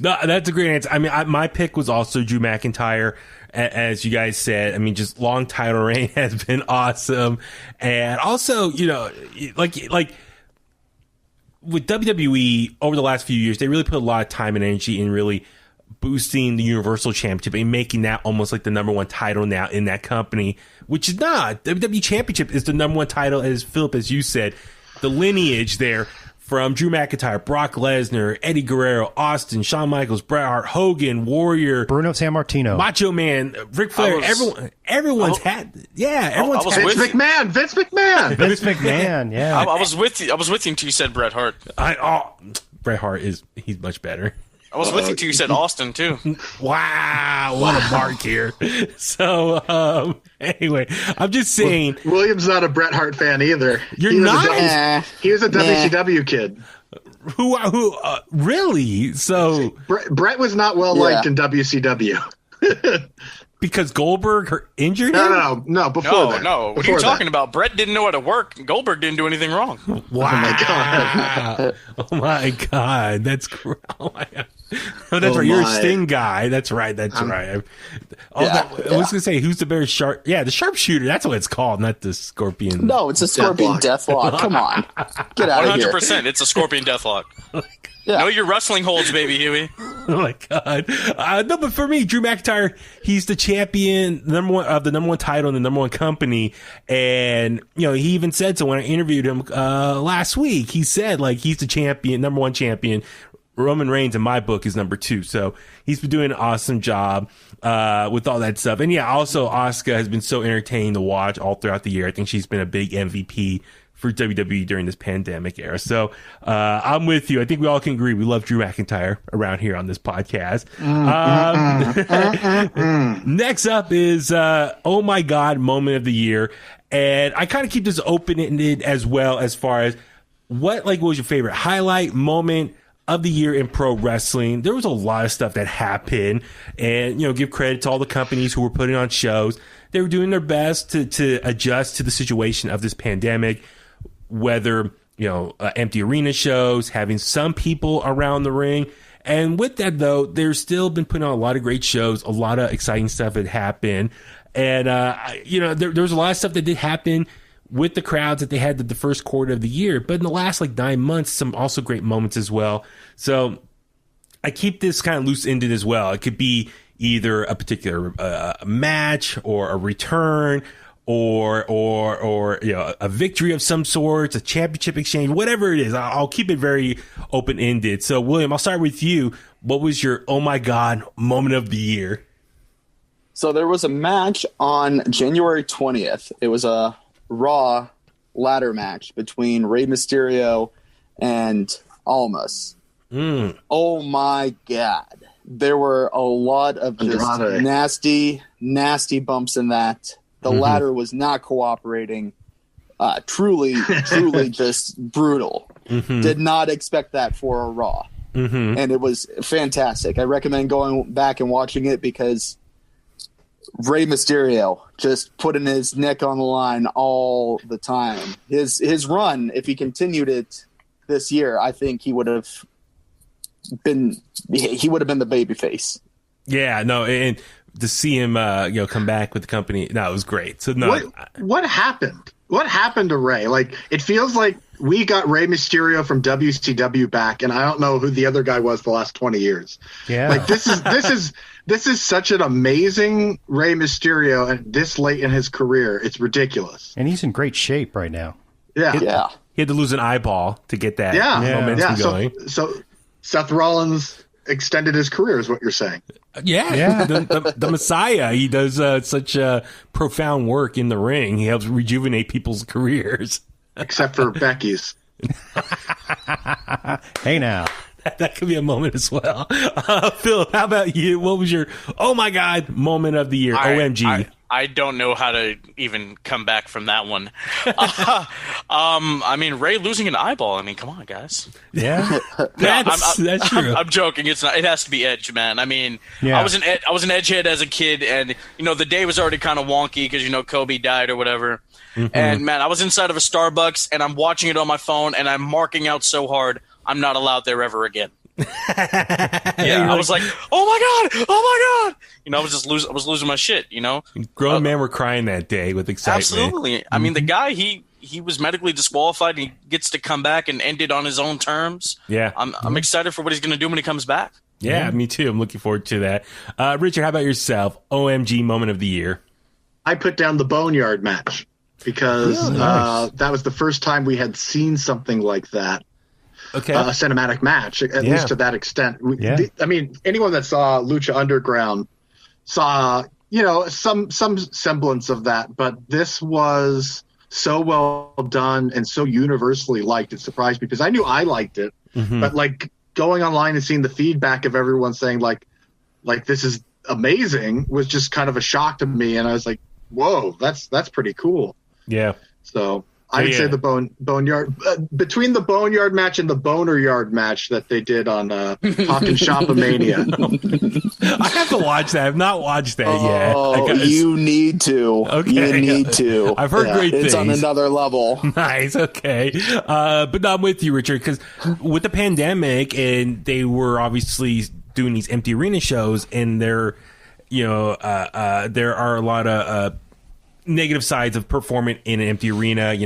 No, that's a great answer. I mean, my pick was also Drew McIntyre, as you guys said. I mean, just long title reign has been awesome, and also like with WWE over the last few years, they really put a lot of time and energy in really boosting the Universal Championship and making that almost like the number one title now in that company, which is not. WWE Championship is the number one title, as Philip, as you said, the lineage there from Drew McIntyre, Brock Lesnar, Eddie Guerrero, Austin, Shawn Michaels, Bret Hart, Hogan, Warrior, Bruno Sammartino, Macho Man, Ric Flair. Everyone's had. Yeah, everyone's had. Vince McMahon. Vince McMahon. Yeah, I was with you until you said Bret Hart. Bret Hart he's much better. I was with you till you said Austin too. Wow, what a mark here. So anyway, I'm just saying. William's not a Bret Hart fan either. You're not. He was a WCW kid. Who? Really? So Bret was not well liked in WCW. Because Goldberg injured him? No. Before that. No. What are you talking about? Bret didn't know how to work. Goldberg didn't do anything wrong. Wow. Oh my God. That's oh my God. Oh, that's right. You're a Sting guy. That's right. That's right. I was going to say, who's the better sharp? Yeah, the sharpshooter. That's what it's called, not the Scorpion. No, it's a Scorpion Deathlock. Come on. Get out of here. 100%. It's a Scorpion Deathlock. Yeah. Know your wrestling holds, baby, Huey. Oh my God. No, but for me, Drew McIntyre, he's the champion, number one of the number one title in the number one company. And, he even said so when I interviewed him last week. He said, he's the champion, number one champion. Roman Reigns in my book is number two. So he's been doing an awesome job with all that stuff. And also Asuka has been so entertaining to watch all throughout the year. I think she's been a big MVP for WWE during this pandemic era. So I'm with you. I think we all can agree we love Drew McIntyre around here on this podcast. Next up is Oh My God Moment of the Year. And I kind of keep this open-ended as well as far as what was your favorite highlight moment of the year in pro wrestling. There was a lot of stuff that happened, and give credit to all the companies who were putting on shows. They were doing their best to adjust to the situation of this pandemic, whether empty arena shows, having some people around the ring. And with that, though, there's still been putting on a lot of great shows, a lot of exciting stuff that happened. And there was a lot of stuff that did happen with the crowds that they had the first quarter of the year. But in the last 9 months, some also great moments as well. So I keep this kind of loose-ended as well. It could be either a particular match or a return or a victory of some sort, a championship exchange, whatever it is. I'll keep it very open-ended. So, William, I'll start with you. What was your, oh my God, moment of the year? So there was a match on January 20th. It was a Raw ladder match between Rey Mysterio and Almas. Oh my God. There were a lot of just nasty bumps in that. The ladder was not cooperating. Truly just brutal. Did not expect that for a Raw. And it was fantastic. I recommend going back and watching it because Rey Mysterio just putting his neck on the line all the time. His run, if he continued it this year, I think he would have been the babyface. Yeah, no, and to see him come back with the company, no, it was great. So no, what happened? What happened to Rey? Like, it feels like we got Rey Mysterio from WCW back, and I don't know who the other guy was the last 20 years. Yeah, like this is such an amazing Rey Mysterio, and this late in his career, it's ridiculous. And he's in great shape right now. Yeah. He had to lose an eyeball to get that momentum going. So Seth Rollins extended his career, is what you're saying. Yeah. The Messiah. He does such profound work in the ring. He helps rejuvenate people's careers. Except for Becky's. Hey now. That could be a moment as well. Phil, how about you? What was your, oh my God, moment of the year? OMG. I don't know how to even come back from that one. I mean, Rey losing an eyeball. I mean, come on, guys. Yeah, that's true. I'm joking. It's not. It has to be Edge, man. I mean, I was an Edgehead as a kid, and the day was already kind of wonky because Kobe died or whatever. And man, I was inside of a Starbucks, and I'm watching it on my phone, and I'm marking out so hard, I'm not allowed there ever again. I was like, oh my god, I was losing my shit. Grown men were crying that day with excitement. Absolutely. I mean, the guy he was medically disqualified, and he gets to come back and end it on his own terms. Yeah, I'm excited for what he's going to do when he comes back. Yeah, me too. I'm looking forward to that. Richard, how about yourself? OMG moment of the year. I put down the Boneyard match because that was the first time we had seen something like that. Okay. A cinematic match, at least to that extent. I mean, anyone that saw Lucha Underground saw, some semblance of that, but this was so well done and so universally liked. It surprised me because I knew I liked it, but like going online and seeing the feedback of everyone saying like this is amazing was just kind of a shock to me, and I was like, whoa, that's pretty cool. Yeah. So I would say the Boneyard between the Boneyard match and the Boner Yard match that they did on Talking Shop-a-Mania. I have to watch that. I've not watched that yet. Oh, you need to. Okay. You need to. I've heard great things. It's on another level. Nice. Okay. But no, I'm with you, Richard, because with the pandemic, and they were obviously doing these empty arena shows, and there are a lot of negative sides of performing in an empty arena. You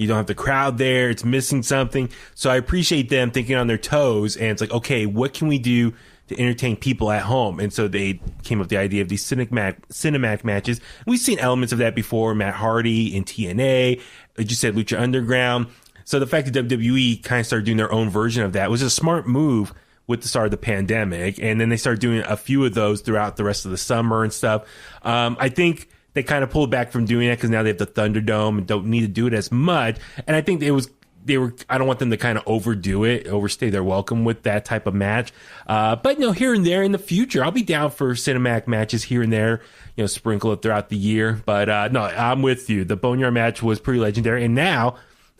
don't have the crowd there. It's missing something. So I appreciate them thinking on their toes, and it's like, okay, what can we do to entertain people at home? And so they came up with the idea of these cinematic matches. We've seen elements of that before. Matt Hardy in TNA, like you said, Lucha Underground. So the fact that WWE kind of started doing their own version of that was a smart move with the start of the pandemic. And then they started doing a few of those throughout the rest of the summer and stuff. I think they kind of pulled back from doing that because now they have the Thunderdome and don't need to do it as much. And I think they were, I don't want them to kind of overstay their welcome with that type of match. But here and there in the future, I'll be down for cinematic matches here and there, sprinkle it throughout the year. But no, I'm with you. The Boneyard match was pretty legendary. And now,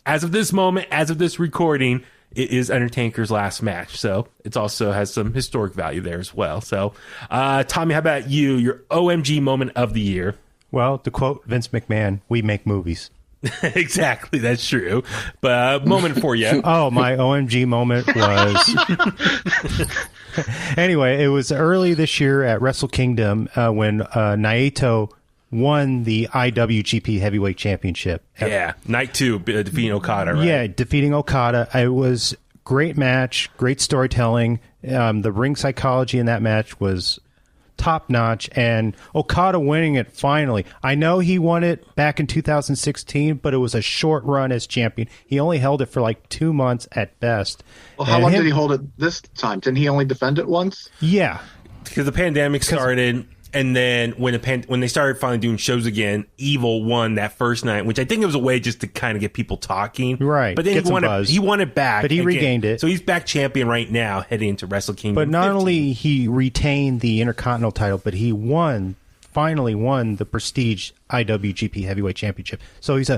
as of this moment, as of this recording, it is Undertaker's last match. So it also has some historic value there as well. So, Tommy, how about you? Your OMG moment of the year? Well, to quote Vince McMahon, we make movies. Exactly, that's true. But moment for you. Oh, my OMG moment was... Anyway, it was early this year at Wrestle Kingdom when Naito won the IWGP Heavyweight Championship. Yeah, night 2, defeating Okada, right? Yeah, defeating Okada. It was great match, great storytelling. The ring psychology in that match was top notch, and Okada winning it finally. I know he won it back in 2016, but it was a short run as champion. He only held it for like 2 months at best. Well, how long did he hold it this time? Didn't he only defend it once? Yeah. Because the pandemic started, And then when they started finally doing shows again, Evil won that first night, which I think it was a way just to kind of get people talking. Right. But then he won it back. But he again. regained it. So he's back champion right now, heading into Wrestle Kingdom. But not 15. only he retained the Intercontinental title, but he finally won the prestige IWGP Heavyweight Championship. So he's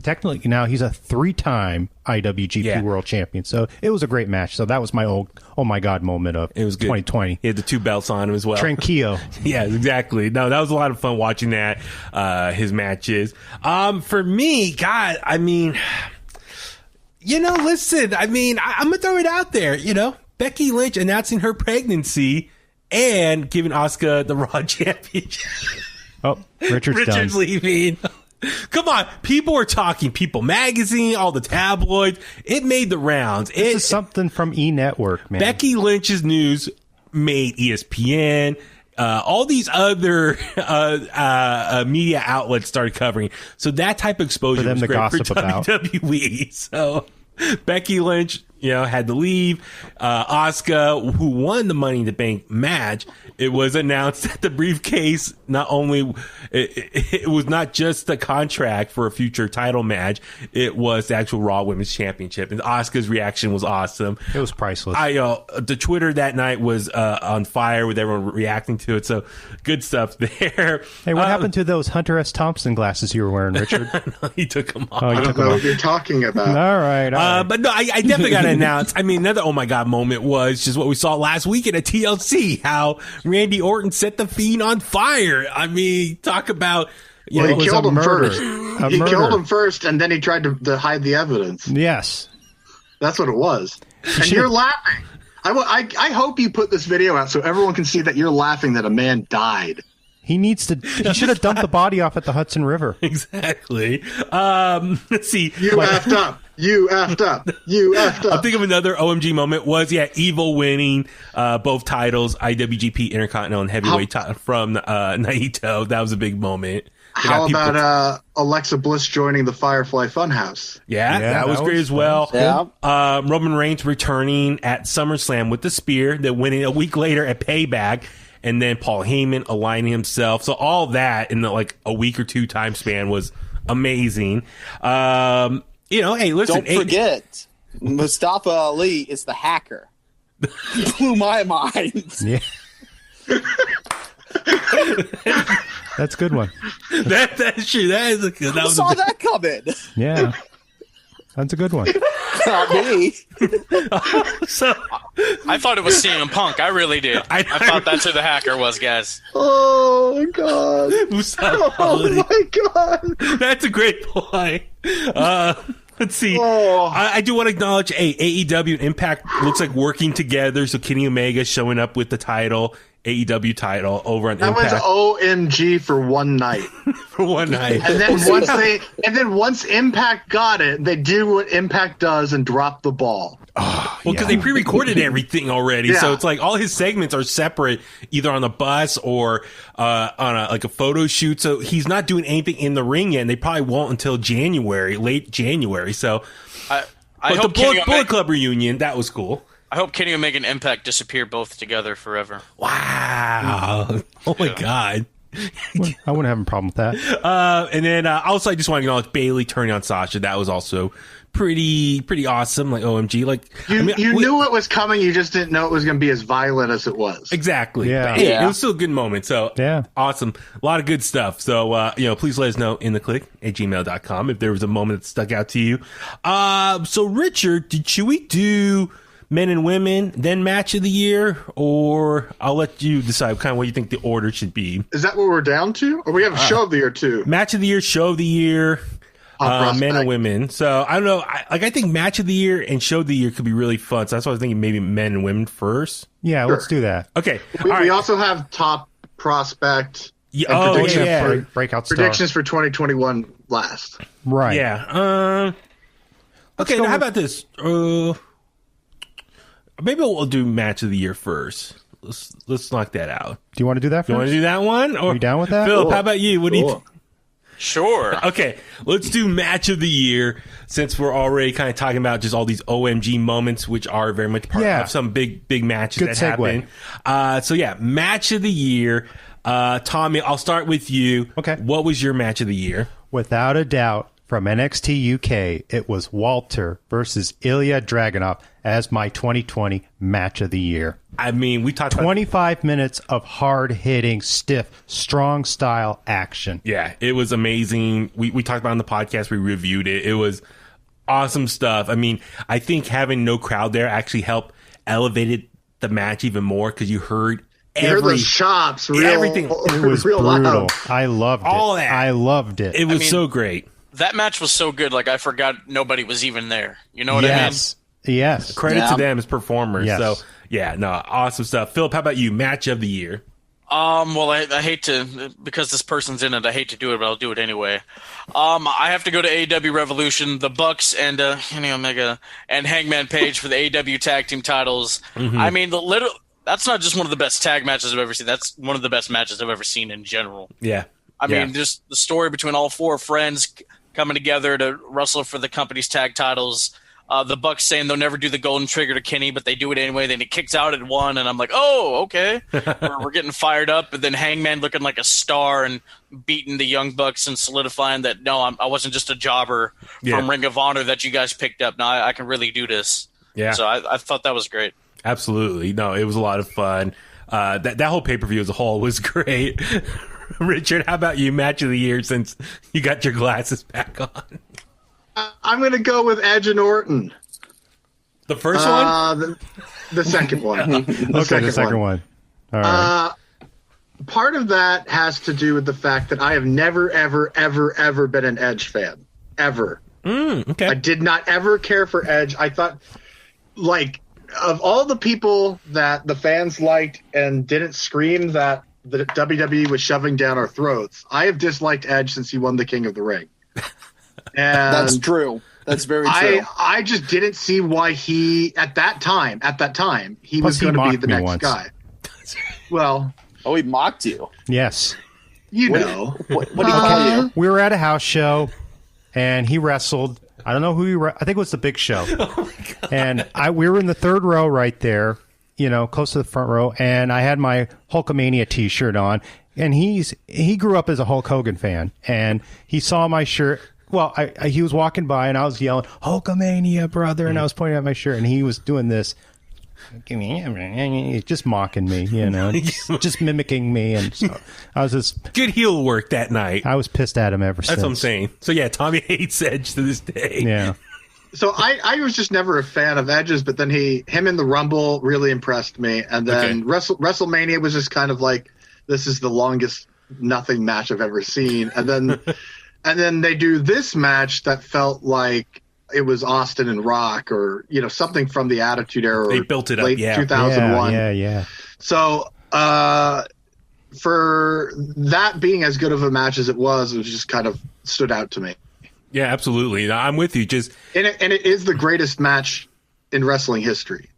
technically now he's a 3-time IWGP World Champion. So it was a great match. So that was my oh my God moment of it was good. 2020. He had the 2 belts on him as well. Tranquillo. Yeah, exactly. No, that was a lot of fun watching that, his matches. For me, God, I mean, listen, I mean, I'm going to throw it out there, Becky Lynch announcing her pregnancy and giving Asuka the Raw Championship. Oh, Richard's done. leaving. Come on, people were talking. People Magazine, all the tabloids. It made the rounds. This is something from E! Network, man. Becky Lynch's news made ESPN. All these other media outlets started covering. So that type of exposure for them was to great gossip for WWE. So Becky Lynch, had to leave. Asuka, who won the Money in the Bank match, it was announced that the briefcase it was not just a contract for a future title match, it was the actual Raw Women's Championship. And Asuka's reaction was awesome. It was priceless. The Twitter that night was on fire with everyone reacting to it. So good stuff there. Hey, what happened to those Hunter S. Thompson glasses you were wearing, Richard? He took them off. I don't know what you're talking about. All right. But no, I definitely got to announce. I mean, another oh my God moment was just what we saw last weekend at TLC, how Randy Orton set the Fiend on fire. I mean, talk about... he killed him first. He killed him first, and then he tried to hide the evidence. Yes. That's what it was. And you're laughing. I hope you put this video out so everyone can see that you're laughing that a man died. He should have dumped the body off at the Hudson River. Exactly. Let's see. You effed up. You effed up. You effed up. I think of another OMG moment was, Evil winning both titles, IWGP Intercontinental and Heavyweight title from Naito. That was a big moment. How about Alexa Bliss joining the Firefly Funhouse? Yeah, that was great as well. Yeah. Roman Reigns returning at SummerSlam with the spear, then winning a week later at Payback. And then Paul Heyman aligning himself. So all that in a week or 2 time span was amazing. Hey, listen. Don't forget, Mustafa Ali is the hacker. Blew my mind. Yeah. That's a good one. That's true. That is a good. Who saw that coming? Yeah. That's a good one. Not me. So I thought it was CM Punk. I really did. I thought that's who the hacker was, guys. Oh, my God. Oh, my God. That's a great point. Let's see. I do want to acknowledge AEW and Impact looks like working together. So Kenny Omega showing up with the title, AEW title over on Impact. That was OMG for one night. For one night. And then once Impact got it, they do what Impact does and drop the ball. Well, because they pre-recorded everything already, so it's like all his segments are separate, either on the bus or on a photo shoot. So he's not doing anything in the ring yet, and they probably won't until late January. So, I but hope the Bullet Club reunion, that was cool. I hope Kenny Omega and Impact disappear both together forever. Wow! Oh my God. I wouldn't have a problem with that. And then also, I just want to acknowledge Bayley turning on Sasha. That was also pretty awesome. Like OMG, like you knew it was coming. You just didn't know it was going to be as violent as it was. Exactly. Yeah. But, hey, it was still a good moment. So yeah, awesome. A lot of good stuff. So please let us know in the Kliq at gmail.com if there was a moment that stuck out to you. So Richard, should we do men and women, then match of the year, or I'll let you decide kind of what you think the order should be. Is that what we're down to? Or we have a show of the year too? Match of the year, show of the year, men and women. So I don't know. I think match of the year and show of the year could be really fun. So that's why I was thinking maybe men and women first. Yeah, let's do that. Okay. We also have top prospect. Breakout star. Predictions for 2021 last. Right. Yeah. Okay. Now how about this? Maybe we'll do match of the year first. Let's knock that out. Do you want to do that first? You want to do that one? Or, are you down with that? Philip, how about you? What do you think? Sure. Okay, let's do match of the year since we're already kind of talking about just all these OMG moments, which are very much part of some big matches Good that segue. happen. So match of the year. Tommy, I'll start with you. Okay. What was your match of the year? Without a doubt, from NXT UK, it was Walter versus Ilya Dragunov as my 2020 match of the year. I mean, we talked 25 minutes of hard-hitting, stiff, strong style action. Yeah, it was amazing. We talked about it on the podcast. We reviewed it. It was awesome stuff. I mean, I think having no crowd there actually helped elevated the match even more because you heard those chops, everything. It was real brutal. loud. I loved All it. that. I loved it. It was so great. That match was so good, like I forgot nobody was even there. You know what Yes. Yes. Credit to them as performers. Yes. So, yeah, no, awesome stuff. Philip, how about you? Match of the year. Well, I hate to, because this person's in it, I hate to do it, but I'll do it anyway. I have to go to AEW Revolution, the Bucks and Kenny Omega and Hangman Page for the AEW Tag Team titles. Mm-hmm. I mean, that's not just one of the best tag matches I've ever seen. That's one of the best matches I've ever seen in general. Yeah. I mean, just the story between all four friends coming together to wrestle for the company's tag titles. The Bucks saying they'll never do the golden trigger to Kenny, but they do it anyway. Then he kicks out at one, and I'm like, oh, okay. we're getting fired up. And then Hangman looking like a star and beating the Young Bucks and solidifying that, no, I wasn't just a jobber from Ring of Honor that you guys picked up. No, I can really do this. Yeah. So I thought that was great. Absolutely. No, it was a lot of fun. That whole pay-per-view as a whole was great. Richard, how about you? Match of the year since you got your glasses back on. I'm going to go with Edge and Orton. The first one? The second one. The second one. All right. Part of that has to do with the fact that I have never, ever, ever, ever been an Edge fan. Ever. Okay. I did not ever care for Edge. I thought, like, of all the people that the fans liked and didn't scream that the WWE was shoving down our throats, I have disliked Edge since he won the King of the Ring. And That's true. That's very true. I just didn't see why he at that time he was going to be the next guy. Well, he mocked you. Yes. You know. What did he call you? We were at a house show, and he wrestled. I don't know who he. I think it was the Big Show. Oh my God. And we were in the third row right there, close to the front row, and I had my Hulkamania T-shirt on. And he grew up as a Hulk Hogan fan, and he saw my shirt. Well, he was walking by, and I was yelling, "Hulkamania, brother!" And I was pointing at my shirt, and he was doing this, just mocking me, just mimicking me, and so I was just good heel work that night. I was pissed at him ever since. That's what I'm saying. So yeah, Tommy hates Edge to this day. Yeah. So I was just never a fan of Edge's, but then him in the Rumble really impressed me, and then WrestleMania was just kind of like, this is the longest nothing match I've ever seen, and then they do this match that felt like it was Austin and Rock or something from the Attitude Era. They built it up, late 2001. Yeah. So for that being as good of a match as it was just kind of stood out to me. Yeah, absolutely. I'm with you. And it is the greatest match in wrestling history.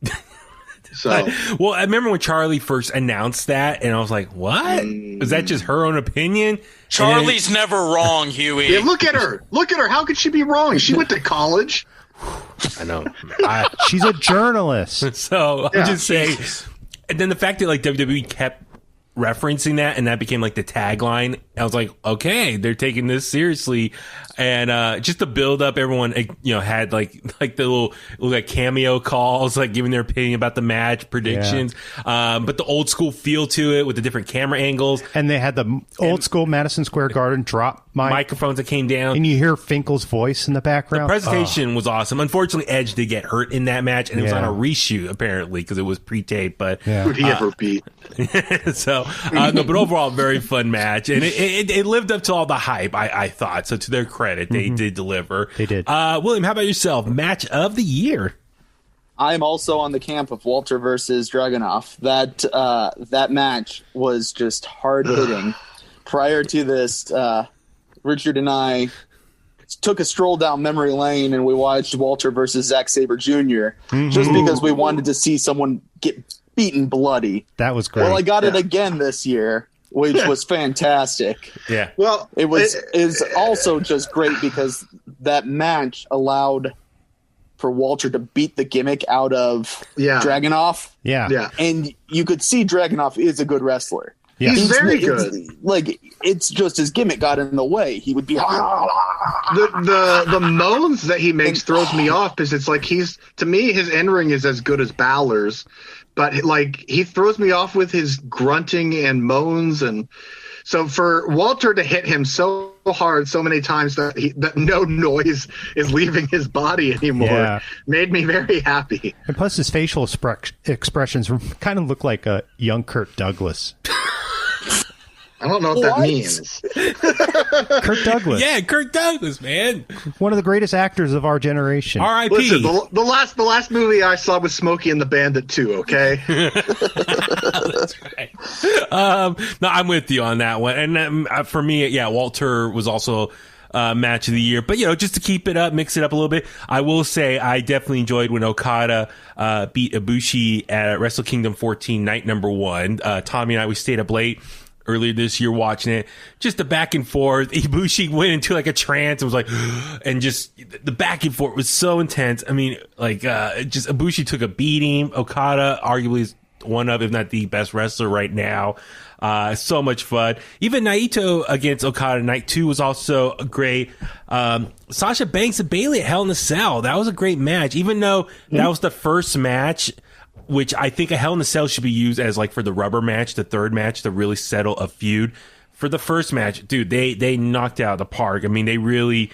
So, well, I remember when Charlie first announced that, and I was like, "What? Was that just her own opinion?" Charlie's never wrong, Huey. Yeah, look at her. How could she be wrong? She went to college. I know. She's a journalist. So I'm just saying. And then the fact that WWE kept referencing that, and that became the tagline. I was like, okay, they're taking this seriously. And just to build up, everyone had the little cameo calls, giving their opinion about the match predictions. Yeah. But the old school feel to it with the different camera angles, and they had the old school Madison Square Garden drop microphones that came down, and you hear Finkel's voice in the background. The presentation was awesome. Unfortunately, Edge did get hurt in that match, and it was on a reshoot apparently because it was pre-taped. But would he ever beat? So, but overall, very fun match, and it lived up to all the hype. I thought so. To their credit, they did deliver. They did. William, how about yourself? Match of the year. I'm also on the camp of Walter versus Dragunov. That match was just hard hitting. Prior to this, Richard and I took a stroll down memory lane and we watched Walter versus Zack Saber Jr. Just because we wanted to see someone get beaten bloody. That was great. Well, I got it again this year, which was fantastic. Yeah. Well, it was also just great because that match allowed for Walter to beat the gimmick out of Dragunov. Yeah. And you could see Dragunov is a good wrestler. Yeah. He's very it's- good. Like, it's just his gimmick got in the way. He would be The moans that he makes throws me off because it's like to me his in-ring is as good as Balor's, but like he throws me off with his grunting and moans. And so for Walter to hit him so hard so many times that no noise is leaving his body anymore made me very happy. And plus his facial expressions kind of look like a young Kirk Douglas. I don't know what that means. Kirk Douglas. Yeah, Kirk Douglas, man. One of the greatest actors of our generation. R.I.P. Listen, the last movie I saw was Smokey and the Bandit 2, okay? That's right. No, I'm with you on that one. And for me, Walter was also match of the year. But, just to keep it up, mix it up a little bit, I will say I definitely enjoyed when Okada beat Ibushi at Wrestle Kingdom 14, night number 1. Tommy and I, we stayed up late earlier this year watching it. Just the back and forth. Ibushi went into like a trance and was like, and just the back and forth was so intense. I mean, like, just Ibushi took a beating. Okada arguably is one of, if not the best wrestler right now. So much fun. Even Naito against Okada night 2 was also great. Sasha Banks and Bayley at Hell in a Cell. That was a great match. Even though that was the first match, which I think a Hell in a Cell should be used as like for the rubber match, the third match to really settle a feud. For the first match, dude, they knocked it out of the park. I mean, they really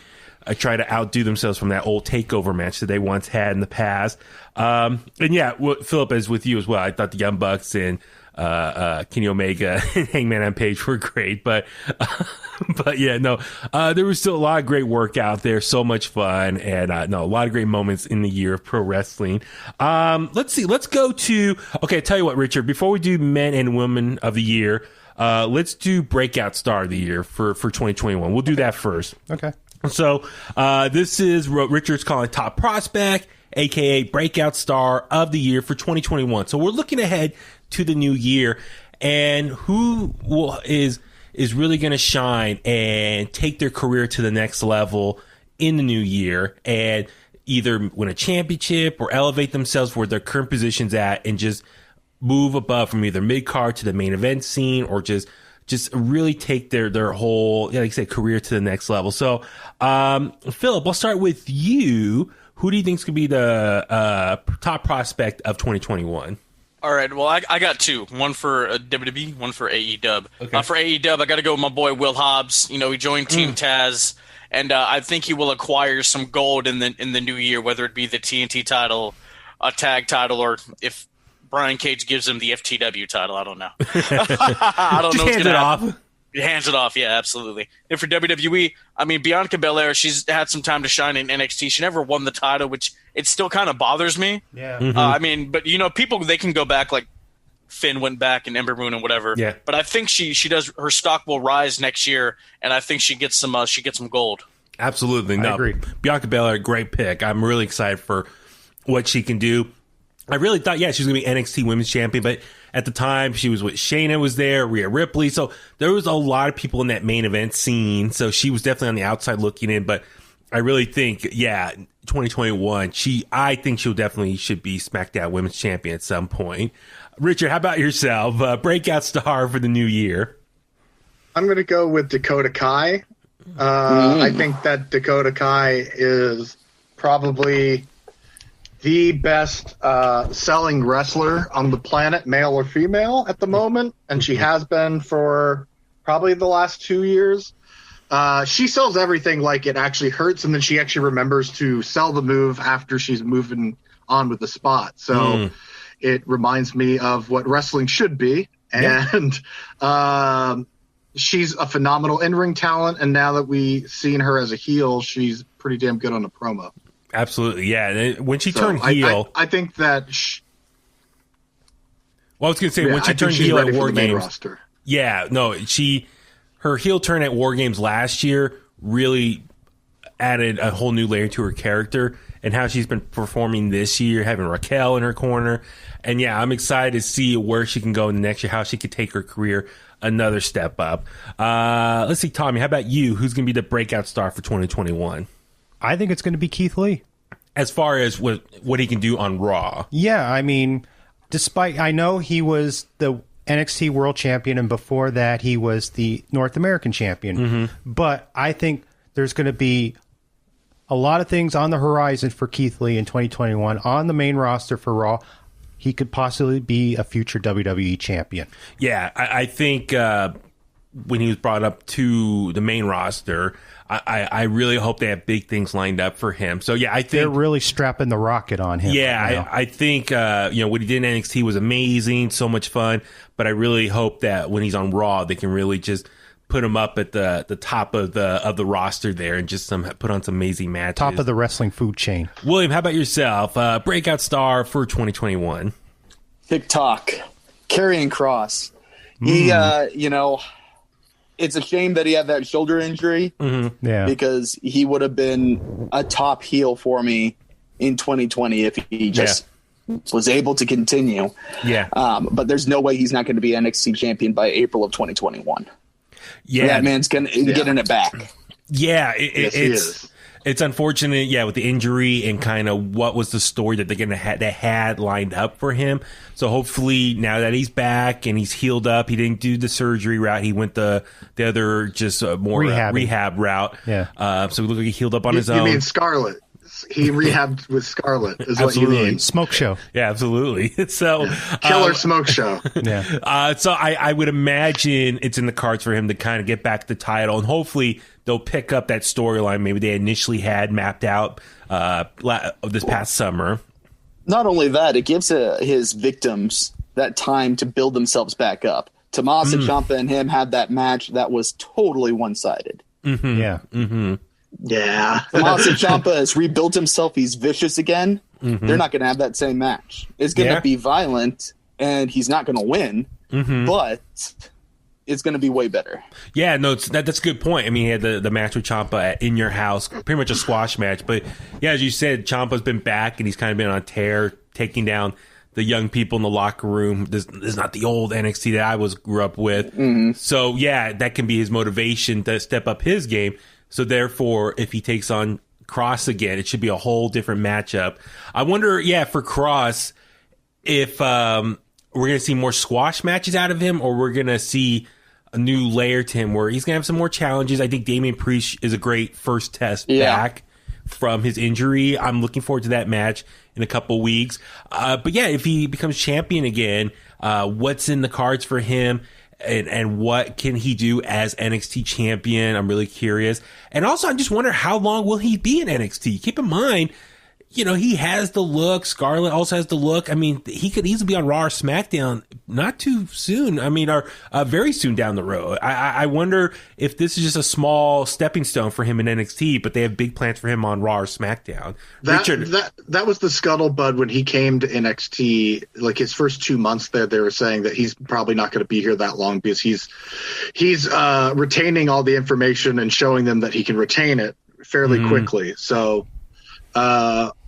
try to outdo themselves from that old takeover match that they once had in the past. And Philip, is with you as well. I thought the Young Bucks and Kenny Omega and Hangman on Page were great, but there was still a lot of great work out there, so much fun, and a lot of great moments in the year of pro wrestling. Let's go to, okay, tell you what, Richard, before we do men and women of the year, let's do breakout star of the year for 2021. We'll do that first. Okay. So this is what Richard's calling top prospect, aka breakout star of the year for 2021. So we're looking ahead to the new year, and who is really going to shine and take their career to the next level in the new year and either win a championship or elevate themselves where their current position's at and just move above from either mid-card to the main event scene or just really take their whole, like I said, career to the next level. So, Philip, I'll start with you. Who do you think is going to be the top prospect of 2021? All right, well, I got two. One for WWE, one for AEW. Okay. For AEW, I got to go with my boy Will Hobbs. He joined Team Taz, and I think he will acquire some gold in the new year, whether it be the TNT title, a tag title, or if Brian Cage gives him the FTW title. I don't know. I don't know. Just hands it off. Hands it off, yeah, absolutely. And for WWE, I mean, Bianca Belair, she's had some time to shine in NXT. She never won the title, which it still kind of bothers me. Yeah. Mm-hmm. I mean, but people, they can go back, like Finn went back and Ember Moon and whatever. Yeah. But I think she does. Her stock will rise next year, and I think she gets some gold. Absolutely, no. I agree. Bianca Belair, great pick. I'm really excited for what she can do. I really thought, she was going to be NXT Women's Champion, but at the time, she was with Shayna was there, Rhea Ripley. So there was a lot of people in that main event scene. So she was definitely on the outside looking in. But I really think, 2021, I think she'll definitely should be SmackDown Women's Champion at some point. Richard, how about yourself? Breakout star for the new year. I'm going to go with Dakota Kai. I think that Dakota Kai is probably the best selling wrestler on the planet, male or female, at the moment, and she has been for probably the last 2 years. She sells everything like it actually hurts, and then she actually remembers to sell the move after she's moving on with the spot. So it reminds me of what wrestling should be, and she's a phenomenal in-ring talent, and now that we've seen her as a heel, she's pretty damn good on a promo. Absolutely, yeah. When she turned heel, I think that. I was going to say when she turned heel at War Games. Her heel turn at War Games last year really added a whole new layer to her character and how she's been performing this year, having Raquel in her corner, and I'm excited to see where she can go in the next year, how she could take her career another step up. Let's see, Tommy, how about you? Who's going to be the breakout star for 2021? I think it's going to be Keith Lee. As far as what he can do on Raw. Yeah, I mean, I know he was the NXT World Champion, and before that, he was the North American Champion. Mm-hmm. But I think there's going to be a lot of things on the horizon for Keith Lee in 2021 on the main roster for Raw. He could possibly be a future WWE champion. Yeah, I think when he was brought up to the main roster, I really hope they have big things lined up for him. So, yeah, I think they're really strapping the rocket on him. Yeah, right now. I think what he did in NXT was amazing, so much fun. But I really hope that when he's on Raw, they can really just put him up at the top of the roster there and just put on some amazing matches. Top of the wrestling food chain. William, how about yourself? Breakout star for 2021. TikTok, Karrion Kross. He, it's a shame that he had that shoulder injury. Mm-hmm. Yeah, because he would have been a top heel for me in 2020 if he just was able to continue. Yeah. But there's no way he's not going to be NXT champion by April of 2021. Yeah, that man's getting it back. Yeah, Yes, it's unfortunate, with the injury and kind of what was the story that they had lined up for him. So hopefully now that he's back and he's healed up, he didn't do the surgery route. He went the other just more rehab route. Yeah. So he looked like he healed up on his own. You mean Scarlett? He rehabbed with Scarlett, is what you mean. Smoke show. Yeah, absolutely. So Killer smoke show. Yeah. So I would imagine it's in the cards for him to kind of get back the title, and hopefully they'll pick up that storyline maybe they initially had mapped out this past summer. Not only that, it gives his victims that time to build themselves back up. Tommaso Ciampa and him had that match that was totally one-sided. Mm-hmm. Yeah. Mm-hmm. Yeah. Tommaso Ciampa has rebuilt himself. He's vicious again. Mm-hmm. They're not going to have that same match. It's going to be violent, and he's not going to win, but it's going to be way better. Yeah, no, that's a good point. I mean, he had the match with Ciampa In Your House, pretty much a squash match. But, yeah, as you said, Ciampa's been back, and he's kind of been on a tear, taking down the young people in the locker room. This is not the old NXT that I grew up with. Mm-hmm. So, yeah, that can be his motivation to step up his game. So, therefore, if he takes on Kross again, it should be a whole different matchup. I wonder, for Kross, if we're going to see more squash matches out of him, or we're going to see a new layer to him where he's going to have some more challenges. I think Damian Priest is a great first test back from his injury. I'm looking forward to that match in a couple weeks. But, if he becomes champion again, what's in the cards for him? And what can he do as NXT champion? I'm really curious. And also, I just wonder, how long will he be in NXT? Keep in mind, he has the look. Scarlett also has the look. I mean, he could easily be on Raw or SmackDown not too soon. I mean, or very soon down the road. I wonder if this is just a small stepping stone for him in NXT, but they have big plans for him on Raw or SmackDown. That was the scuttlebutt when he came to NXT. Like his first 2 months there, they were saying that he's probably not going to be here that long because he's retaining all the information and showing them that he can retain it fairly quickly. So.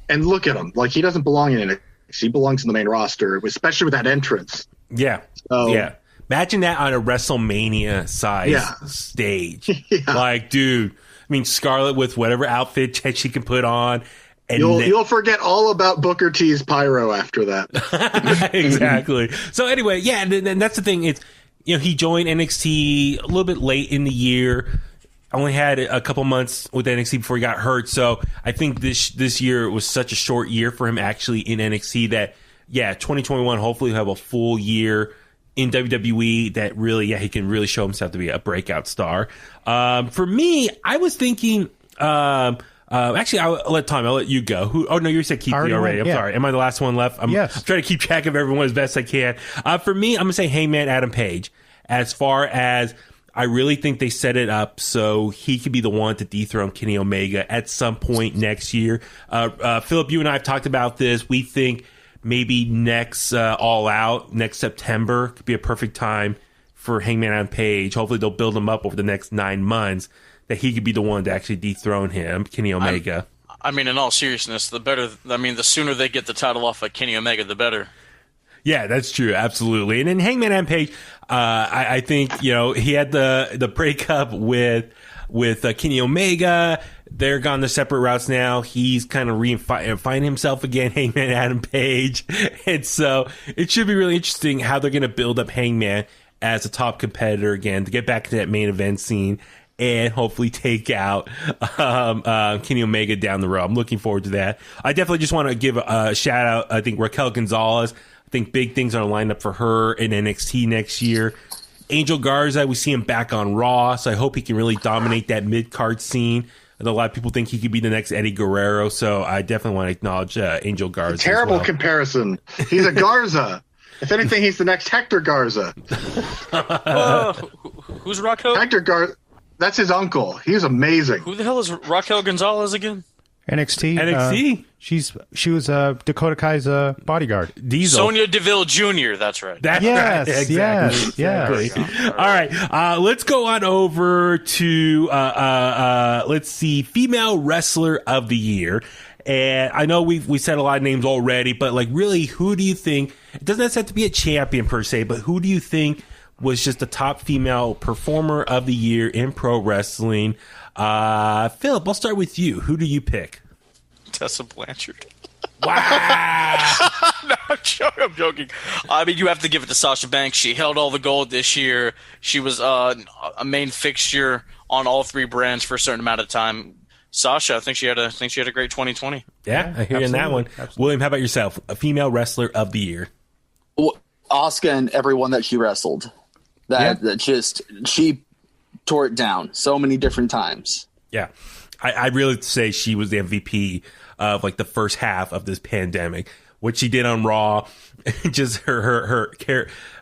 And look at him. Like, he doesn't belong in NXT. He belongs in the main roster, especially with that entrance. Yeah. Imagine that on a WrestleMania size stage. Like, dude, I mean, Scarlett with whatever outfit that she can put on. And you'll forget all about Booker T's pyro after that. Exactly. So anyway, and that's the thing. It's, he joined NXT a little bit late in the year. Only had a couple months with NXT before he got hurt. So I think this year was such a short year for him actually in NXT that, 2021, hopefully he'll have a full year in WWE that really, he can really show himself to be a breakout star. For me, I was thinking, actually, I'll let you go. Oh, no, you said Keith Lee already. I'm sorry. Am I the last one left? I'm trying to keep track of everyone as best I can. For me, I'm going to say Hangman Adam Page. As far as, I really think they set it up so he could be the one to dethrone Kenny Omega at some point next year. Philip, you and I have talked about this. We think maybe next All Out, next September, could be a perfect time for Hangman Adam Page. Hopefully they'll build him up over the next 9 months that he could be the one to actually dethrone him, Kenny Omega. I mean, in all seriousness, the sooner they get the title off of Kenny Omega, the better. Yeah, that's true. Absolutely. And then Hangman Adam Page, I think, he had the breakup with Kenny Omega. they're gone their separate routes now. He's kind of find himself again, Hangman Adam Page. And so it should be really interesting how they're going to build up Hangman as a top competitor again to get back to that main event scene and hopefully take out Kenny Omega down the road. I'm looking forward to that. I definitely just want to give a shout out. I think Raquel Gonzalez. I think big things are lined up for her in NXT next year. Angel Garza, we see him back on Raw, so I hope he can really dominate that mid-card scene. A lot of people think he could be the next Eddie Guerrero, so I definitely want to acknowledge Angel Garza. Terrible comparison. He's a Garza. If anything, he's the next Hector Garza. Who's Raquel? Hector Garza. That's his uncle. He's amazing. Who the hell is Raquel Gonzalez again? NXT. She was Dakota Kai's bodyguard. Diesel. Sonya Deville Jr. That's right. Yes, right. Exactly. Yes. All right. Let's go on over to let's see, female wrestler of the year. And I know we said a lot of names already, but like really, who do you think? It doesn't have to be a champion per se, but who do you think was just the top female performer of the year in pro wrestling? Philip, I'll start with you. Who do you pick? Tessa Blanchard. Wow. No, I'm joking. I mean, you have to give it to Sasha Banks. She held all the gold this year. She was a main fixture on all three brands for a certain amount of time. Sasha, I think she had a great 2020. Yeah, I hear you in that one. Absolutely. William, how about yourself? A female wrestler of the year. Well, Asuka and everyone that she wrestled. That just she tore it down so many different times. Yeah, I really say she was the MVP of like the first half of this pandemic. What she did on Raw, just her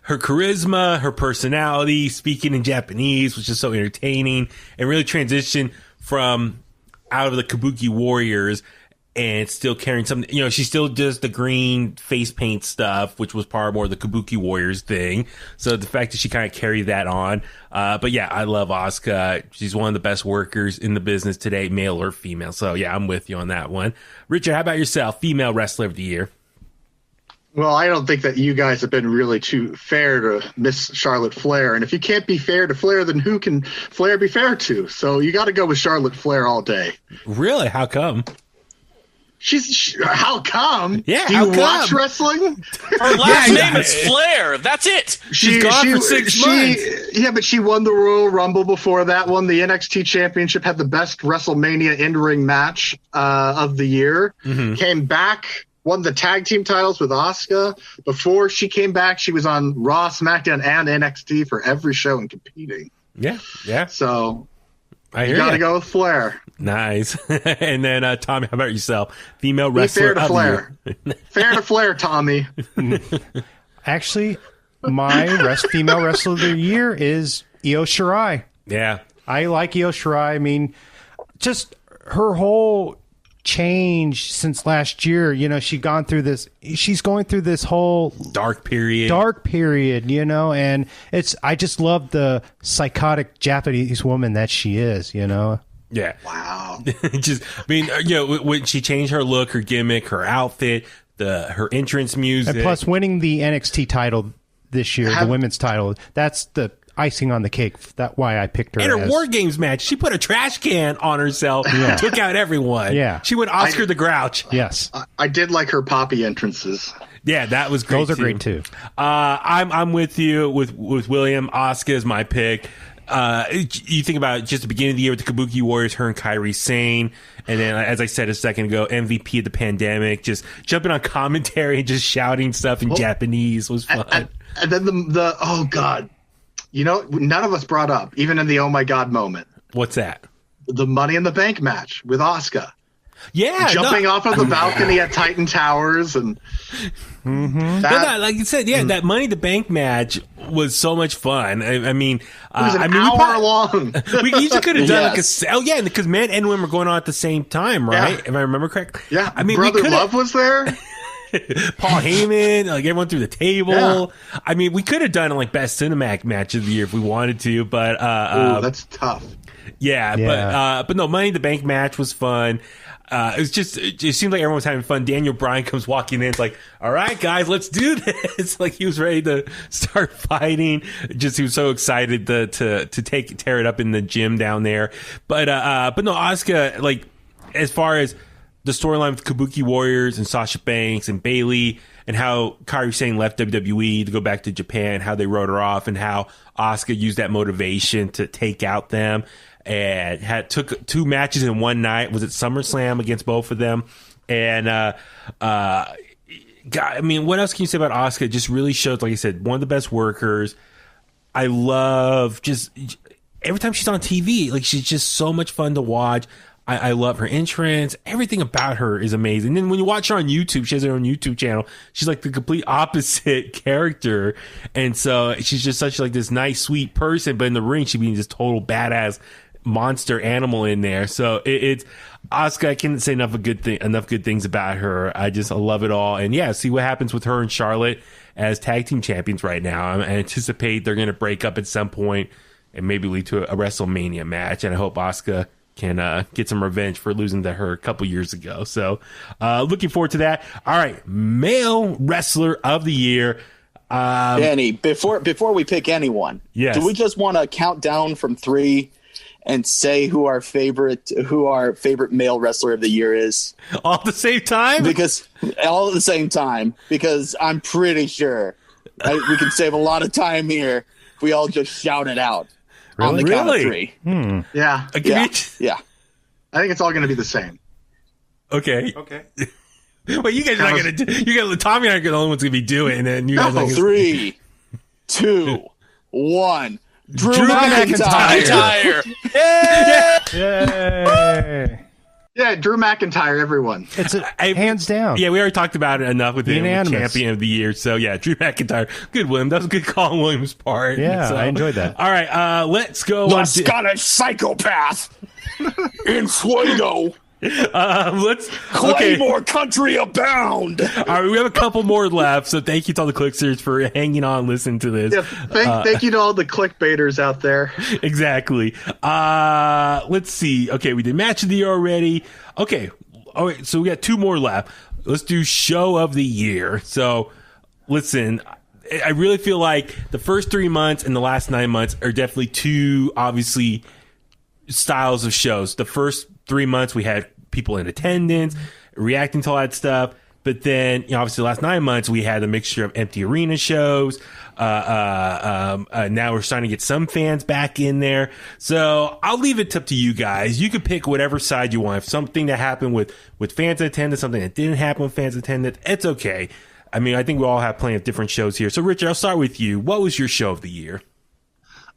charisma, her personality, speaking in Japanese was just so entertaining, and really transitioned from out of the Kabuki Warriors and still carrying something. You know, she still does the green face paint stuff, which was part more of the Kabuki Warriors thing. So the fact that she kind of carried that on. But yeah, I love Asuka. She's one of the best workers in the business today, male or female. So yeah, I'm with you on that one. Richard, how about yourself? Female wrestler of the year. Well, I don't think that you guys have been really too fair to Miss Charlotte Flair. And if you can't be fair to Flair, then who can Flair be fair to? So you got to go with Charlotte Flair all day. Really? How come? How come? Yeah, do you watch wrestling? Her last name is Flair. That's it. She's gone for 6 months. Yeah, but she won the Royal Rumble before that, won the NXT Championship, had the best WrestleMania in-ring match of the year, came back, won the tag team titles with Asuka. Before she came back, she was on Raw, SmackDown, and NXT for every show and competing. Yeah. So I hear you got to go with Flair. Nice. And then, Tommy, how about yourself? Female wrestler of Flair. Fair to Flair, Tommy. Actually, my female wrestler of the year is Io Shirai. Yeah. I like Io Shirai. I mean, just her whole change since last year. You know, she's going through this whole dark period, you know, and I just love the psychotic Japanese woman that she is, you know. Yeah. Wow. Just, I mean, you know, when she changed her look, her gimmick, her outfit, her entrance music. And plus winning the NXT title this year, the women's title, that's the icing on the cake. That's why I picked her. And her War Games match, she put a trash can on herself, took out everyone. Yeah. She went Oscar the Grouch. Yes. I did like her poppy entrances. Yeah, that was great. Those are great too. I'm with you with William. Asuka is my pick. You think about just the beginning of the year with the Kabuki Warriors, her and Kairi Sane, and then, as I said a second ago, MVP of the pandemic, just jumping on commentary and just shouting stuff in Japanese was fun. And then the oh god, you know, none of us brought up, even in the oh my god moment. What's that? The Money in the Bank match with Asuka. Yeah, jumping off of the balcony at Titan Towers and like you said, that Money in the Bank match was so much fun. I mean, it was an hour long. We easily could have done because men and women were going on at the same time, right? If I remember correctly. Yeah, I mean, Brother Love was there. Paul Heyman, like everyone through the table. Yeah. I mean, we could have done like best Cinematic match of the year if we wanted to, but that's tough. Yeah, but no, Money in the Bank match was fun. it just seemed like everyone was having fun. Daniel Bryan comes walking in. It's like, all right, guys, let's do this. Like he was ready to start fighting. Just he was so excited to tear it up in the gym down there. But no, Asuka, like as far as the storyline with Kabuki Warriors and Sasha Banks and Bayley, and how Kairi Sane left WWE to go back to Japan, how they wrote her off, and how Asuka used that motivation to take out them, and took 2 matches in one night. Was it SummerSlam against both of them? And God, I mean, what else can you say about Asuka? It just really shows, like I said, one of the best workers. I love just every time she's on TV, like she's just so much fun to watch. I love her entrance. Everything about her is amazing. And then when you watch her on YouTube, she has her own YouTube channel. She's like the complete opposite character. And so she's just such like this nice, sweet person. But in the ring, she'd be this total badass monster animal in there. So it's Asuka. I can't say enough good things about her. I love it all. And yeah, see what happens with her and Charlotte as tag team champions right now. I anticipate they're going to break up at some point and maybe lead to a WrestleMania match. And I hope Asuka can get some revenge for losing to her a couple years ago. So looking forward to that. All right, male wrestler of the year. Danny, before we pick anyone, yes, do we just want to count down from 3 and say who our favorite male wrestler of the year is? All at the same time? Because all at the same time. Because I'm pretty sure we can save a lot of time here if we all just shout it out. Really? On the count of 3. Yeah. Yeah. I think it's all going to be the same. Okay. Well, you guys are not going to do. You guys, Tommy and I are the only ones going to be doing it, and then you guys. No, 3, 2, 1. Drew McIntyre. Yay! Yeah, Drew McIntyre, everyone. It's hands down. Yeah, we already talked about it enough with him, Unanimous. champion of the year. So yeah, Drew McIntyre. Good, William. That was a good call on William's part. Yeah, so, I enjoyed that. All right, let's go. The Scottish psychopath in Fuego. Let's Claymore country abound. All right, we have a couple more left, so thank you to all the Kliqsters for hanging on, listening to this. Yeah, thank you to all the clickbaiters out there. Exactly. Let's see. Okay, we did match of the year already. Okay, all right, so we got 2 more left. Let's do show of the year. So, listen, I really feel like the first 3 months and the last 9 months are definitely 2, obviously, styles of shows. The first 3 months we had people in attendance reacting to all that stuff, but then obviously the last 9 months we had a mixture of empty arena shows. Now we're starting to get some fans back in there, so I'll leave it up to you guys. You can pick whatever side you want. If something that happened with fans in attendance, something that didn't happen with fans in attendance, it's okay. I mean, I think we all have plenty of different shows here. So Richard, I'll start with you. What was your show of the year?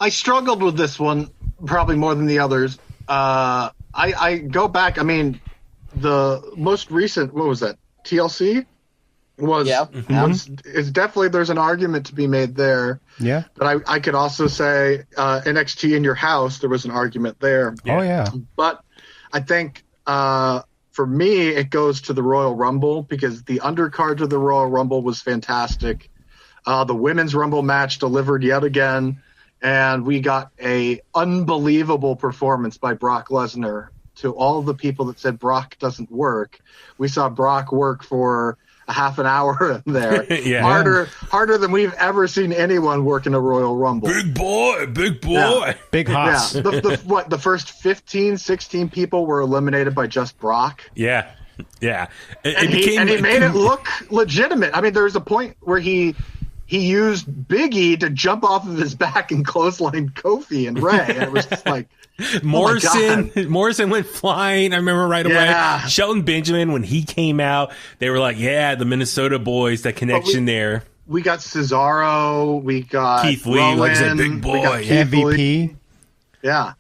I struggled with this one probably more than the others. I go back. I mean, the most recent, what was that? TLC was is definitely, there's an argument to be made there. Yeah. But I could also say NXT in Your House, there was an argument there. Oh yeah. But I think for me, it goes to the Royal Rumble because the undercard of the Royal Rumble was fantastic. The Women's Rumble match delivered yet again. And we got a unbelievable performance by Brock Lesnar. To all the people that said Brock doesn't work, we saw Brock work for a half an hour in there. Harder than we've ever seen anyone work in a Royal Rumble. Big boy. Big hoss. Yeah. The first 15, 16 people were eliminated by just Brock. Yeah. And he made it look legitimate. I mean, there was a point where he used Big E to jump off of his back and clothesline Kofi and Rey. And it was just like, Morrison went flying. I remember right away. Shelton Benjamin, when he came out, they were like, yeah, the Minnesota boys, that connection there. We got Cesaro. We got Keith Lee, Rowan, like I said, big boy. MVP. Yeah.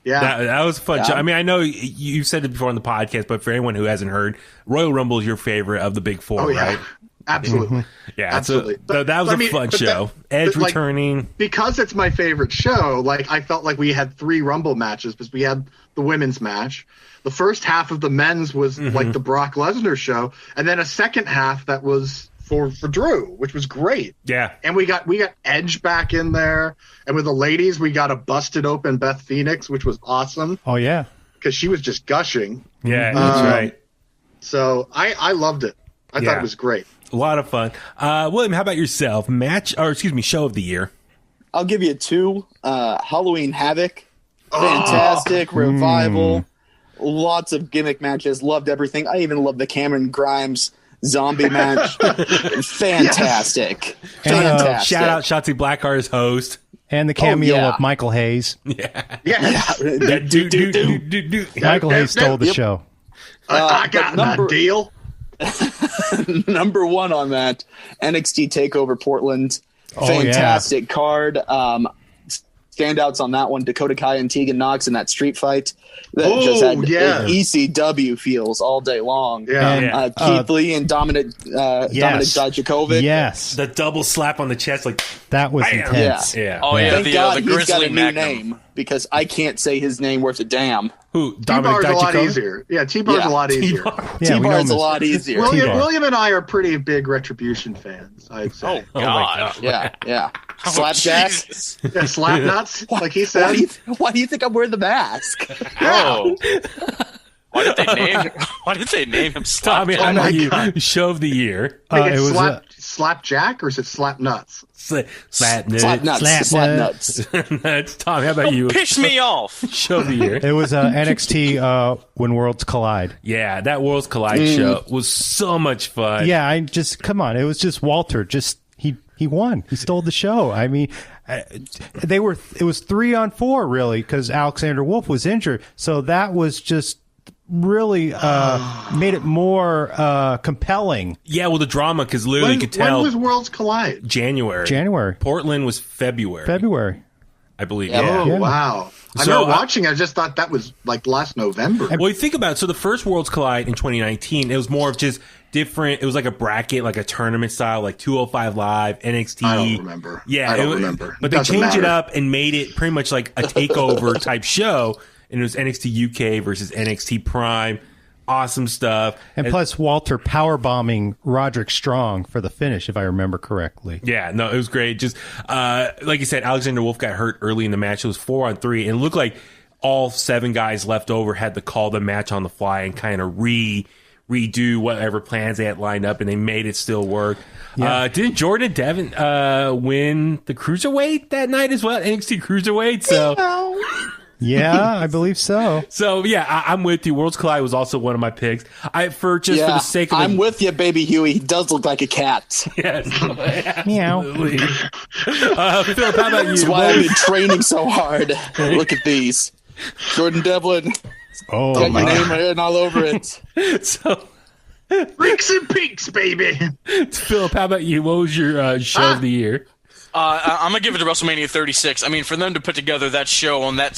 That was a fun show. I mean, I know you said it before on the podcast, but for anyone who hasn't heard, Royal Rumble is your favorite of the big 4, right? Absolutely. Absolutely. That was a fun show. Edge returning. Because it's my favorite show, like I felt like we had 3 Rumble matches because we had the women's match. The first half of the men's was like the Brock Lesnar show, and then a second half that was for Drew, which was great. Yeah. And we got Edge back in there, and with the ladies we got a busted open Beth Phoenix, which was awesome. Oh yeah. Because she was just gushing. Yeah, that's right. So I loved it. I thought it was great. A lot of fun. William, how about yourself? Show of the year. I'll give you 2. Halloween Havoc. Fantastic. Revival. Lots of gimmick matches. Loved everything. I even loved the Cameron Grimes zombie match. Fantastic. Fantastic. Shout out Shotzi Blackheart as host. And the cameo of Michael Hayes. Michael Hayes stole the show. I got a deal. Number 1 on that, NXT TakeOver Portland. Fantastic card. Standouts on that one, Dakota Kai and Tegan Nox in that street fight. That just had ECW feels all day long. Keith Lee and Dominic Dijakovic. Yes. The double slap on the chest, like that was intense. Yeah. Oh yeah, Thank God the he's got a Grizzly new Magnum. name because I can't say his name worth a damn. Who? T-Bar's a lot easier. Yeah, T-Bar's a lot easier. T-Bar's a lot easier. William and I are pretty big Retribution fans, I'd say. Oh God. Yeah. Slapjack. Yeah, slap nuts, like he said. Why do you think I'm wearing the mask? Oh. Why did they name him Tommy, Slapjack? how about you? Show of the year. It was Slapjack or is it Slap Nuts? Slap nuts. That's Tommy. How about you? Piss me off. Show of the year. It was NXT When Worlds Collide. Yeah, that Worlds Collide show was so much fun. Yeah, come on. It was just Walter. He won. He stole the show. I mean, it was 3-on-4 really because Alexander Wolf was injured. So that was just really made it more compelling. Yeah, well, the drama because literally you could tell. When was Worlds Collide? January. Portland was February. I believe. Oh, wow. I remember watching. I just thought that was like last November. Well, you think about it. So the first Worlds Collide in 2019, it was more of just different. It was like a bracket, like a tournament style, like 205 Live, NXT. I don't remember. Yeah, I don't remember. But they changed it up and made it pretty much like a takeover type show. And it was NXT UK versus NXT Prime. Awesome stuff. And plus Walter powerbombing Roderick Strong for the finish, if I remember correctly. Yeah, no, it was great. Just like you said, Alexander Wolf got hurt early in the match. It was 4-on-3. And it looked like all 7 guys left over had to call the match on the fly and kind of redo whatever plans they had lined up, and they made it still work. Yeah. Didn't Jordan Devon win the Cruiserweight that night as well? NXT Cruiserweight? So... Yeah, I believe so. So yeah, I'm with you. Worlds Collide was also one of my picks. For the sake of I'm with you, baby Huey. He does look like a cat. Yes. Meow. Philip, how about you? That's why I've been training so hard. Look at these. Jordan Devlin. Oh, got your name written all over it. So Freaks and Peaks, baby. Philip, how about you? What was your show of the year? I'm going to give it to WrestleMania 36. I mean, for them to put together that show on that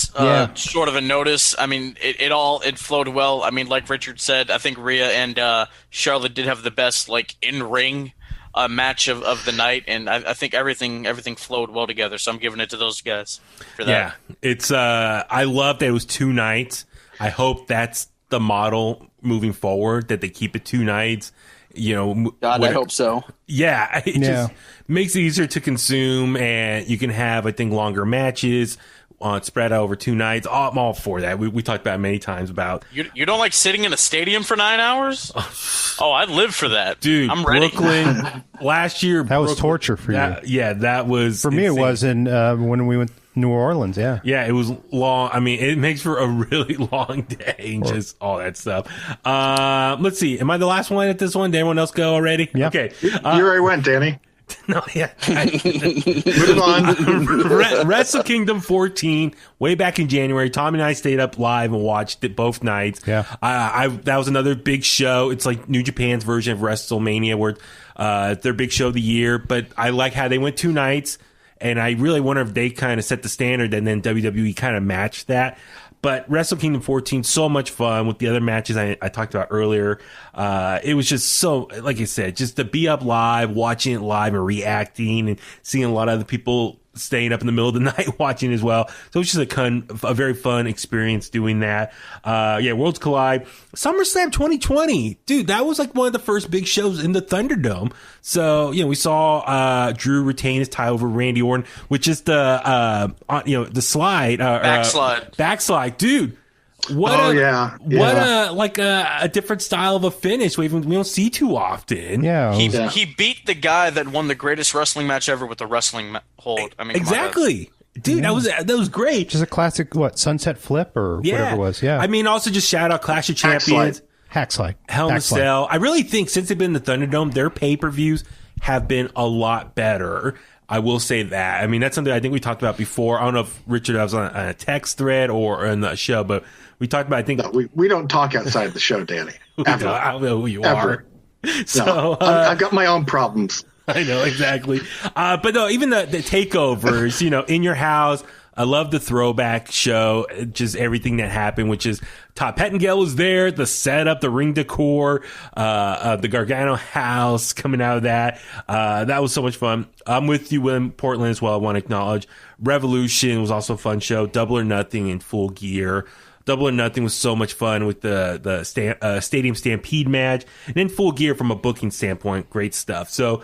short of a notice, I mean, it flowed well. I mean, like Richard said, I think Rhea and Charlotte did have the best, like, in-ring match of the night, and I think everything flowed well together, so I'm giving it to those guys for that. Yeah, it's I love that it was 2 nights. I hope that's the model moving forward, that they keep it 2 nights. You know, God, I hope so. Yeah, it just makes it easier to consume, and you can have, I think, longer matches spread out over 2 nights. I'm all for that. We talked about it many times about. You don't like sitting in a stadium for 9 hours? Oh, I'd live for that, dude. I'm ready. Brooklyn last year. That was torture for you. Yeah, that was for me. Insane. It was when we went to New Orleans. Yeah, it was long. I mean, it makes for a really long day and just all that stuff. Let's see. Am I the last one at this one? Did anyone else go already? Yeah. Okay. You already went, Danny. No, yeah. Move on. Wrestle Kingdom 14, way back in January. Tom and I stayed up live and watched it both nights. Yeah. That was another big show. It's like New Japan's version of WrestleMania, where their big show of the year. But I like how they went 2 nights. And I really wonder if they kind of set the standard and then WWE kind of matched that. But Wrestle Kingdom 14, so much fun with the other matches I talked about earlier. It was just so, like I said, just to be up live, watching it live and reacting and seeing a lot of other people staying up in the middle of the night watching as well. So it was just a very fun experience doing that. Worlds Collide. SummerSlam 2020. Dude, that was like one of the first big shows in the Thunderdome. So, we saw Drew retain his title over Randy Orton, which is the slide. Backslide. Backslide. Dude. What What a different style of a finish we don't see too often. Yeah. He beat the guy that won the greatest wrestling match ever with the wrestling hold. I mean, exactly. Dude, that was great. Just a classic, sunset flip or whatever it was. Yeah. I mean, also just shout out Clash of Champions. Hackslide. Hell in a Cell. I really think since they've been in the Thunderdome, their pay-per-views have been a lot better. I will say that. I mean, that's something I think we talked about before. I don't know if Richard was on a text thread or in the show, but we talked about, I think... No, we don't talk outside the show, Danny. Ever. I don't know who you Ever. are. So, I've got my own problems. I know, exactly. But no, even the takeovers, in your house... I love the throwback show, just everything that happened, which is Todd Pettengill was there, the setup, the ring decor, the Gargano house coming out of that. That was so much fun. I'm with you in Portland as well. I want to acknowledge Revolution was also a fun show. Double or Nothing in Full Gear. Double or Nothing was so much fun with the Stadium Stampede match. And then Full Gear from a booking standpoint, great stuff. So,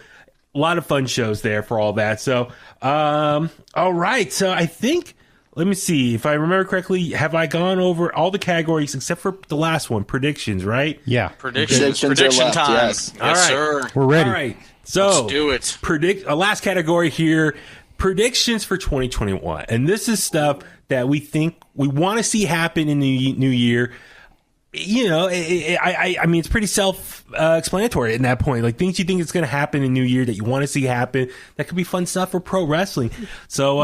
a lot of fun shows there for all that. So, all right. So I think, let me see if I remember correctly. Have I gone over all the categories except for the last one, predictions, right? Yeah. Prediction left, time. yes. Yes, All right. sir. We're ready. All right. So Let's do it. Last category here, predictions for 2021. And this is stuff that we think we want to see happen in the new year. I mean, it's pretty self-explanatory at that point. Like things you think is going to happen in New Year that you want to see happen. That could be fun stuff for pro wrestling. So,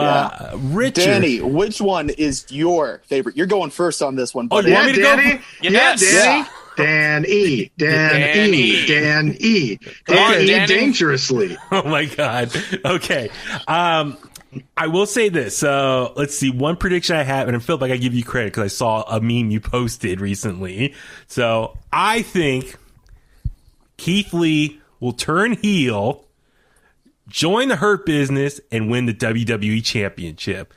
Richard, Danny, which one is your favorite? You're going first on this one. Oh, Buddy. you want me to Danny? go? Yes. Yeah, Danny. Dan E. Come on, Danny. Dangerously. Oh my God. Okay. I will say this. So let's see. One prediction I have, and I feel like I give you credit because I saw a meme you posted recently. So I think Keith Lee will turn heel, join the Hurt Business, and win the WWE Championship.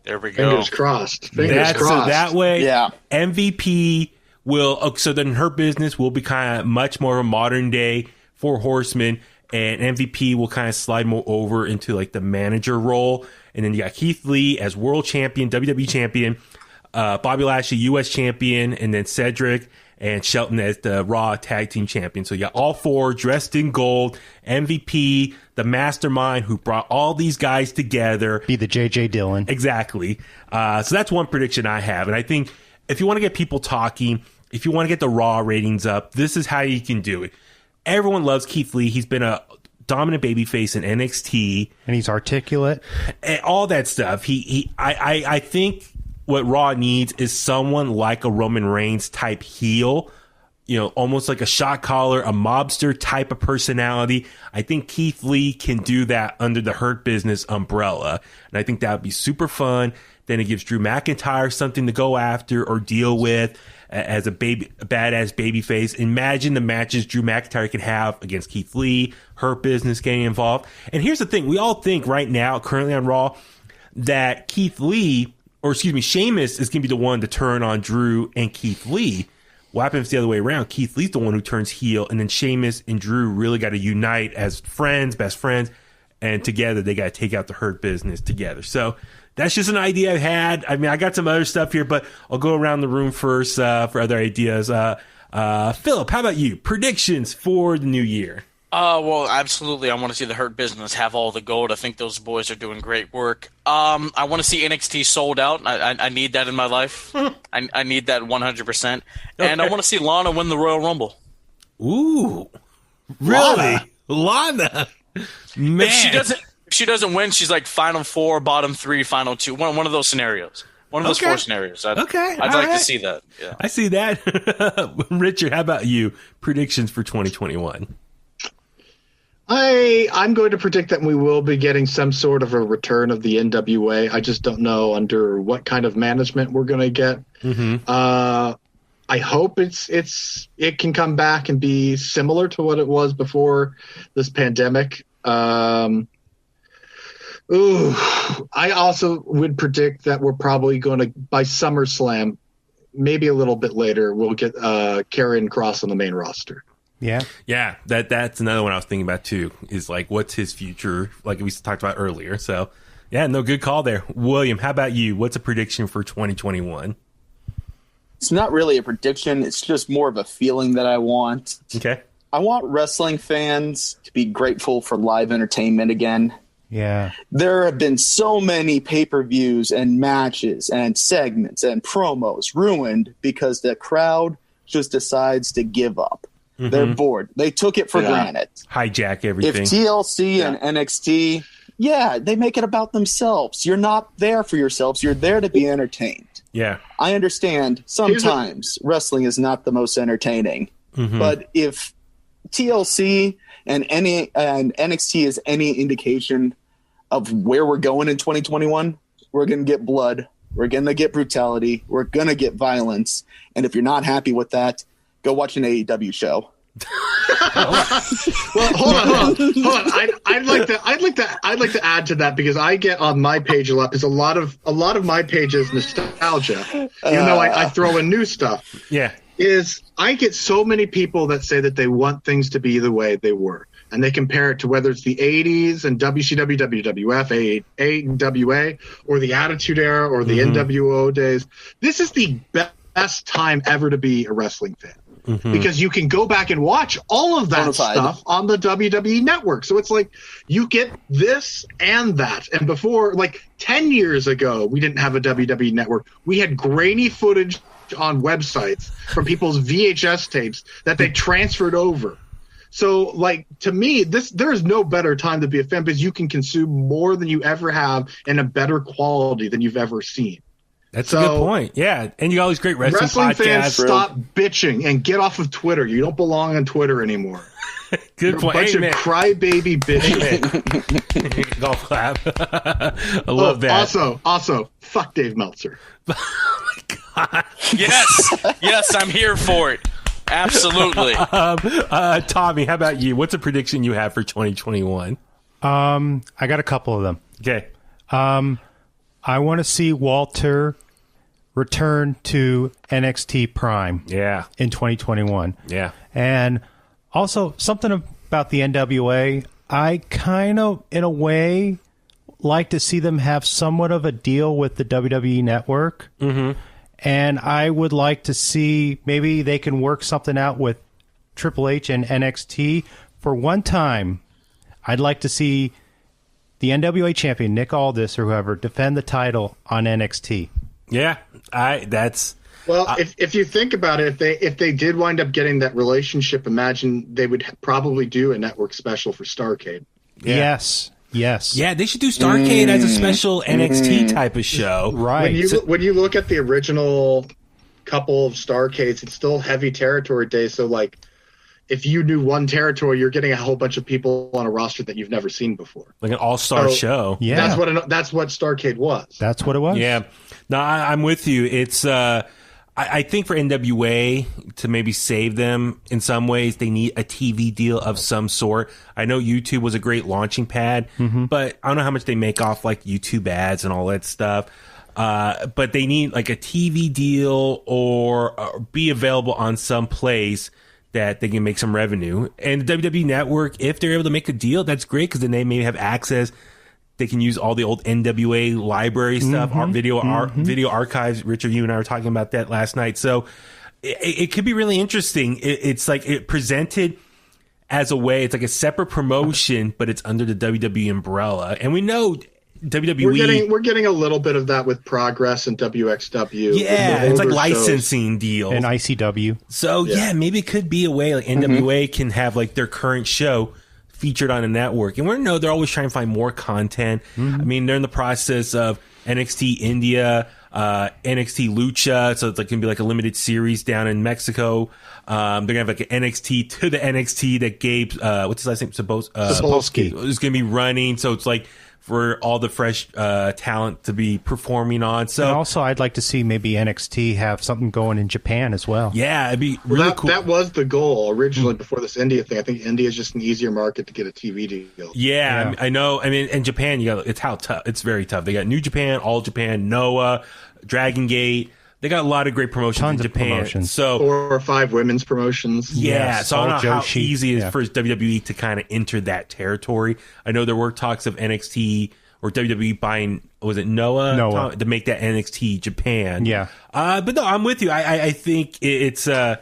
There we go. Fingers crossed. Fingers crossed. So that way, Yeah. MVP will. So then Hurt Business will be kind of much more of a modern day Four Horsemen. And MVP will kind of slide more over into like the manager role. And then you got Keith Lee as world champion, WWE champion, Bobby Lashley, US champion, and then Cedric and Shelton as the Raw tag team champion. So you got all four dressed in gold, MVP, the mastermind who brought all these guys together. Be the J.J. Dillon. Exactly. So that's one prediction I have. And I think if you want to get people talking, if you want to get the Raw ratings up, this is how you can do it. Everyone loves Keith Lee. He's been a dominant babyface in NXT. And he's articulate. And all that stuff. I think what Raw needs is someone like a Roman Reigns type heel. Almost like a shot caller, a mobster type of personality. I think Keith Lee can do that under the Hurt Business umbrella. And I think that would be super fun. Then it gives Drew McIntyre something to go after or deal with as a badass babyface. Imagine the matches Drew McIntyre could have against Keith Lee, Hurt Business getting involved. And here's the thing. We all think right now, currently on Raw, that Sheamus is going to be the one to turn on Drew and Keith Lee. What happens if it's the other way around? Keith Lee's the one who turns heel, and then Sheamus and Drew really got to unite as friends, best friends, and together they got to take out the Hurt Business together. So that's just an idea I've had. I mean, I got some other stuff here, but I'll go around the room first for other ideas. Philip, how about you? Predictions for the new year? Well, absolutely. I want to see the Hurt Business have all the gold. I think those boys are doing great work. I want to see NXT sold out. I need that in my life. I need that 100%. Okay. And I want to see Lana win the Royal Rumble. Ooh, really? Lana. Man. If she doesn't win, she's like final four, bottom three, final two. One of those scenarios. One of those four scenarios. I'd like to see that. Yeah. I see that. Richard, how about you? Predictions for 2021? I'm going to predict that we will be getting some sort of a return of the NWA. I just don't know under what kind of management we're going to get. Mm-hmm. I hope it can come back and be similar to what it was before this pandemic. I also would predict that we're probably going to, by SummerSlam, maybe a little bit later, we'll get Karrion Kross on the main roster. Yeah, that's another one I was thinking about too. Is like, what's his future? Like we talked about earlier. So, yeah, no, good call there, William. How about you? What's a prediction for 2021? It's not really a prediction. It's just more of a feeling that I want. Okay. I want wrestling fans to be grateful for live entertainment again. Yeah. There have been so many pay-per-views and matches and segments and promos ruined because the crowd just decides to give up. Mm-hmm. They're bored. They took it for granted. Hijack everything. If TLC and NXT, they make it about themselves. You're not there for yourselves. You're there to be entertained. Yeah. I understand sometimes wrestling is not the most entertaining, but if TLC and NXT is any indication of where we're going in 2021, we're going to get blood. We're going to get brutality. We're going to get violence. And if you're not happy with that, go watch an AEW show. Well, hold on. I'd like to add to that, because I get on my page a lot, because a lot of my page is nostalgia, even though I throw in new stuff. Yeah. Is I get so many people that say that they want things to be the way they were, and they compare it to whether it's the 80s and WCW, WWF, AWA, or the Attitude Era, or the NWO days. This is the best time ever to be a wrestling fan. Because you can go back and watch all of that stuff on the WWE network. So it's like you get this and that. And before, like 10 years ago, we didn't have a WWE network. We had grainy footage on websites from people's VHS tapes that they transferred over. So, like, to me, there is no better time to be a fan, because you can consume more than you ever have in a better quality than you've ever seen. That's a good point. Yeah. And you got all these great wrestling podcasts. Fans, stop bitching and get off of Twitter. You don't belong on Twitter anymore. Good point. A bunch of crybaby bitches. Golf clap. I love that. Also, fuck Dave Meltzer. Oh my God. Yes, I'm here for it. Absolutely. Tommy, how about you? What's a prediction you have for 2021? I got a couple of them. Okay. I want to see Walter return to NXT Prime. Yeah. In 2021. Yeah. And also something about the NWA. I kind of, in a way, like to see them have somewhat of a deal with the WWE Network. And I would like to see maybe they can work something out with Triple H and NXT. For one time, I'd like to see the NWA champion, Nick Aldis or whoever, defend the title on NXT. Yeah, if you think about it, if they did wind up getting that relationship, imagine they would probably do a network special for Starrcade. Yeah. Yes. Yeah, they should do Starrcade as a special NXT type of show. Right. When you look at the original couple of Starrcades, it's still heavy territory days. So, like, if you knew one territory, you're getting a whole bunch of people on a roster that you've never seen before. Like an all-star show. Yeah. That's what Starrcade was. That's what it was. Yeah. No, I'm with you. It's I think for NWA to maybe save them in some ways, they need a TV deal of some sort. I know YouTube was a great launching pad, but I don't know how much they make off like YouTube ads and all that stuff. But they need like a TV deal or be available on some place that they can make some revenue. And the WWE Network, if they're able to make a deal, that's great, because then they may have access. They can use all the old NWA library stuff, our video archives. Richard, you and I were talking about that last night. So it could be really interesting. It's like it presented as a way, it's like a separate promotion, but it's under the WWE umbrella. And we know WWE. We're getting a little bit of that with Progress and WXW. Yeah, it's like licensing deals. And ICW. So yeah, maybe it could be a way like NWA can have like their current show featured on a network. And we know they're always trying to find more content. I mean, they're in the process of NXT India, NXT Lucha. So it's like going to be like a limited series down in Mexico. They're going to have like an NXT to the NXT that Gabe, what's his last name? Sapolsky. Is going to be running. So it's like for all the fresh talent to be performing on. So and also, I'd like to see maybe NXT have something going in Japan as well. Yeah, it'd be really cool. That was the goal originally before this India thing. I think India is just an easier market to get a TV deal. Yeah. I know. I mean, in Japan, it's very tough. They got New Japan, All Japan, Noah, Dragon Gate. They got a lot of great promotions Tons in Japan. Of promotions. So 4 or 5 women's promotions. Yeah, so I don't know how Joshi. easy it is for WWE to kind of enter that territory. I know there were talks of NXT or WWE buying, was it Noah? To make that NXT Japan. Yeah. But no, I'm with you. I think it's for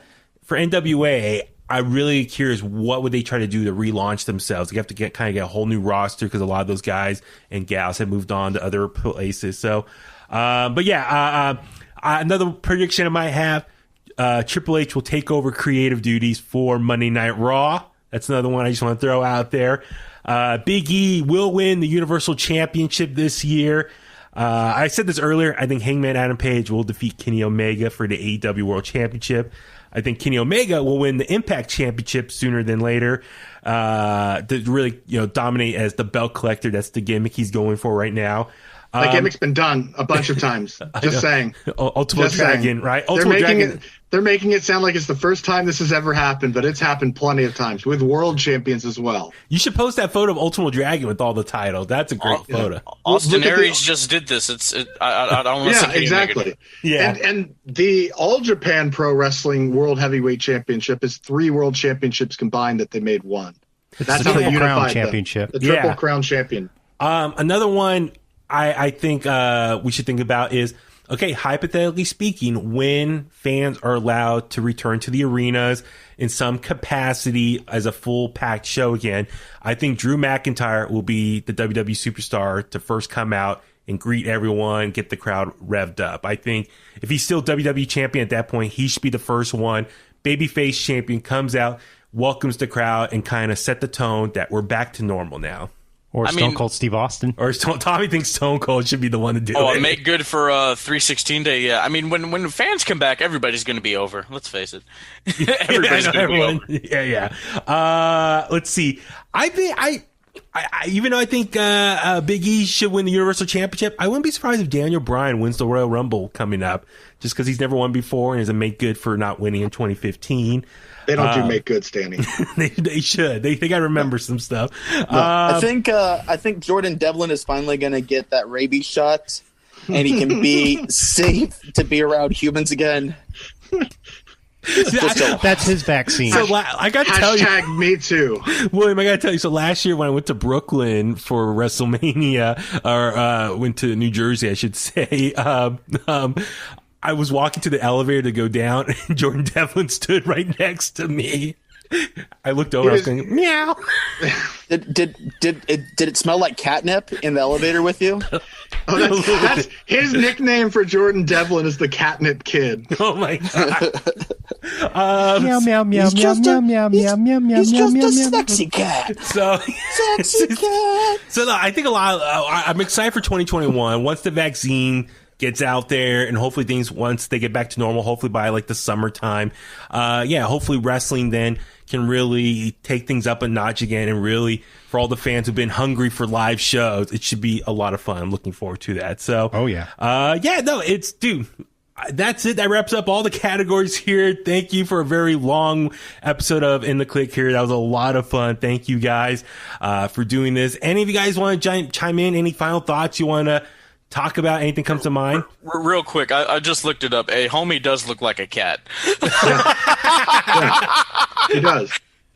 NWA. I'm really curious what would they try to do to relaunch themselves. You have to get a whole new roster because a lot of those guys and gals have moved on to other places. So, but yeah, another prediction I might have: Triple H will take over creative duties for Monday Night Raw. That's another one I just want to throw out there. Big E will win the Universal Championship this year. I said this earlier. I think Hangman Adam Page will defeat Kenny Omega for the AEW World Championship. I think Kenny Omega will win the Impact Championship sooner than later. To really, dominate as the belt collector. That's the gimmick he's going for right now. That gimmick's been done a bunch of times. Just saying. Ultimate Dragon, right? They're making it sound like it's the first time this has ever happened, but it's happened plenty of times with world champions as well. You should post that photo of Ultimate Dragon with all the titles. That's a great photo. Austin Aries just did this. I don't want to say exactly. Yeah, and the All Japan Pro Wrestling World Heavyweight Championship is 3 world championships combined that they made one. That's how they unified championship. The Triple Crown Champion. Another one I think we should think about is, okay, hypothetically speaking, when fans are allowed to return to the arenas in some capacity as a full packed show again, I think Drew McIntyre will be the WWE superstar to first come out and greet everyone, get the crowd revved up. I think if he's still WWE champion at that point, he should be the first one. Babyface champion comes out, welcomes the crowd, and kind of set the tone that we're back to normal now. Or Stone Cold Steve Austin. Or Tommy thinks Stone Cold should be the one to do it. Make good for 316 Day. Yeah, I mean, when fans come back, everybody's going to be over. Let's face it. Everybody's going to be over. Yeah. Let's see. I think even though I think Big E should win the Universal Championship, I wouldn't be surprised if Daniel Bryan wins the Royal Rumble coming up, just because he's never won before and is a make good for not winning in 2015. They don't do make good, Stanley. They should. They got to remember some stuff. I think Jordan Devlin is finally going to get that rabies shot, and he can be safe to be around humans again. That's his vaccine. So I got to tell you, # me too, William. I got to tell you. So last year when I went to Brooklyn for WrestleMania, or went to New Jersey, I should say. I was walking to the elevator to go down, and Jordan Devlin stood right next to me. I looked over. I was going, meow. Did it smell like catnip in the elevator with you? That's his nickname for Jordan Devlin is the Catnip Kid. Oh my god! Meow meow meow meow meow meow meow meow meow. He's just a sexy cat. Sexy cat. So no, I think I'm excited for 2021 once the vaccine gets out there, and hopefully things, once they get back to normal, hopefully by like the summertime, hopefully wrestling then can really take things up a notch again, and really, for all the fans who've been hungry for live shows, it should be a lot of fun. I'm looking forward to that. So, that's it. That wraps up all the categories here. Thank you for a very long episode of In The Kliq here. That was a lot of fun. Thank you guys for doing this. Any of you guys want to chime in? Any final thoughts you want to talk about? Anything comes to mind? Real quick, I just looked it up. A homie does look like a cat. He does.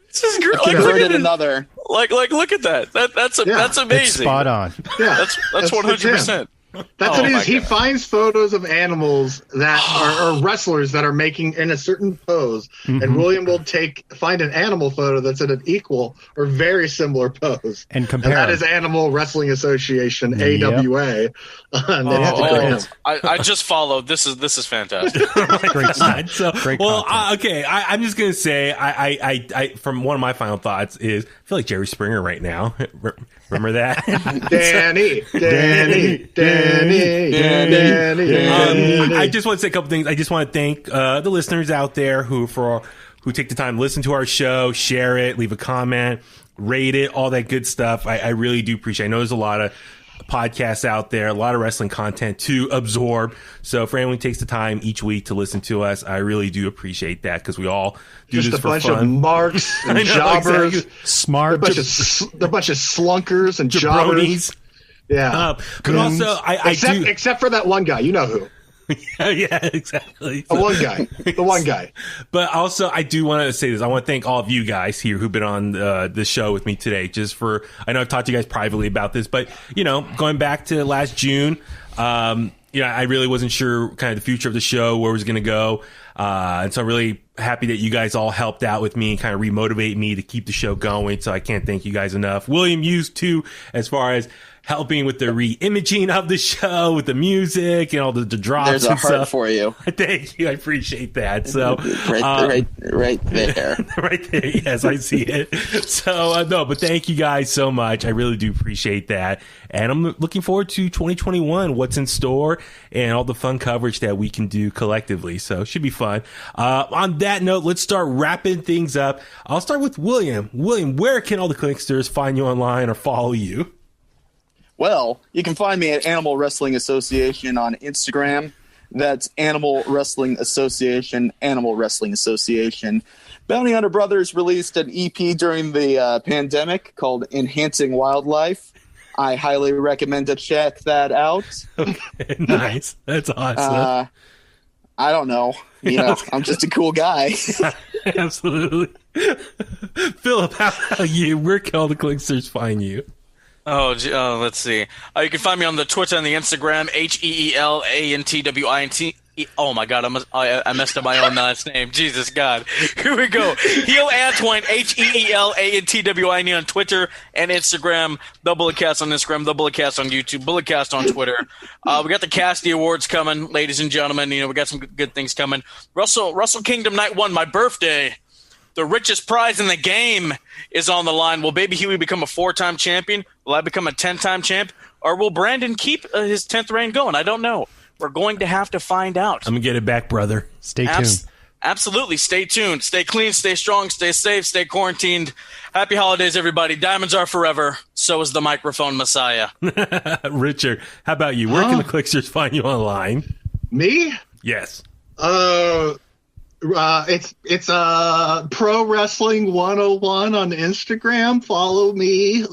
This is great. Converted another. Look at that. That's amazing. It's spot on. Yeah, that's 100%. That's what it is. He finds photos of animals that are wrestlers that are making in a certain pose, and William will find an animal photo that's in an equal or very similar pose, and compare. And that is Animal Wrestling Association, AWA. I just followed. This is fantastic. Great stuff. So, Great okay. I'm just gonna say, I from one of my final thoughts is, I feel like Jerry Springer right now. Remember that? Danny. I just want to say a couple things. I just want to thank the listeners out there who take the time to listen to our show, share it, leave a comment, rate it, all that good stuff. I really do appreciate it. I know there's a lot of podcasts out there, a lot of wrestling content to absorb. So for anyone who takes the time each week to listen to us, I really do appreciate that, because we all do just this for fun. Just a bunch of marks and jobbers. Exactly. Smart. They're a bunch of slunkers and jobbers. Jabronis. Yeah. But also, except for that one guy. You know who. Yeah, exactly. The one guy. But also, I do want to say this. I want to thank all of you guys here who've been on the show with me today. I know I've talked to you guys privately about this, but, going back to last June, I really wasn't sure kind of the future of the show, where it was going to go. And so I'm really happy that you guys all helped out with me and kind of remotivate me to keep the show going. So I can't thank you guys enough. William, you too, as far as helping with the re-imaging of the show, with the music and all the drops. There's a and heart stuff. For you. Thank you. I appreciate that. So right there. Right there. Yes, I see it. So no, but thank you guys so much. I really do appreciate that. And I'm looking forward to 2021, what's in store and all the fun coverage that we can do collectively. So it should be fun. On that note, let's start wrapping things up. I'll start with William. William, where can all the Kliqsters find you online or follow you? Well, you can find me at Animal Wrestling Association on Instagram. That's Animal Wrestling Association, Animal Wrestling Association. Bounty Hunter Brothers released an EP during the pandemic called Enhancing Wildlife. I highly recommend to check that out. Okay, nice. That's awesome. I don't know. I'm just a cool guy. Absolutely. Philip, how about you? Where can all the Kliqsters find you? Let's see. You can find me on the Twitter and the Instagram, HeeLantWint. Oh my God, I messed up my own last name. Jesus God. Here we go. Heel Antwine, HeeLantWint on Twitter and Instagram. The Bulletcast on Instagram, The Bulletcast on YouTube, Bulletcast on Twitter. We got the Casty Awards coming, ladies and gentlemen. We got some good things coming. Wrestle Kingdom Night 1, my birthday. The richest prize in the game is on the line. Will Baby Huey become a 4-time champion? Will I become a 10-time champ? Or will Brandon keep his 10th reign going? I don't know. We're going to have to find out. I'm going to get it back, brother. Stay tuned. Absolutely. Stay tuned. Stay clean, stay strong, stay safe, stay quarantined. Happy holidays, everybody. Diamonds are forever. So is the microphone messiah. Richard, how about you? Where can the Kliqsters find you online? Me? Yes. It's Pro Wrestling 101 on Instagram. Follow me,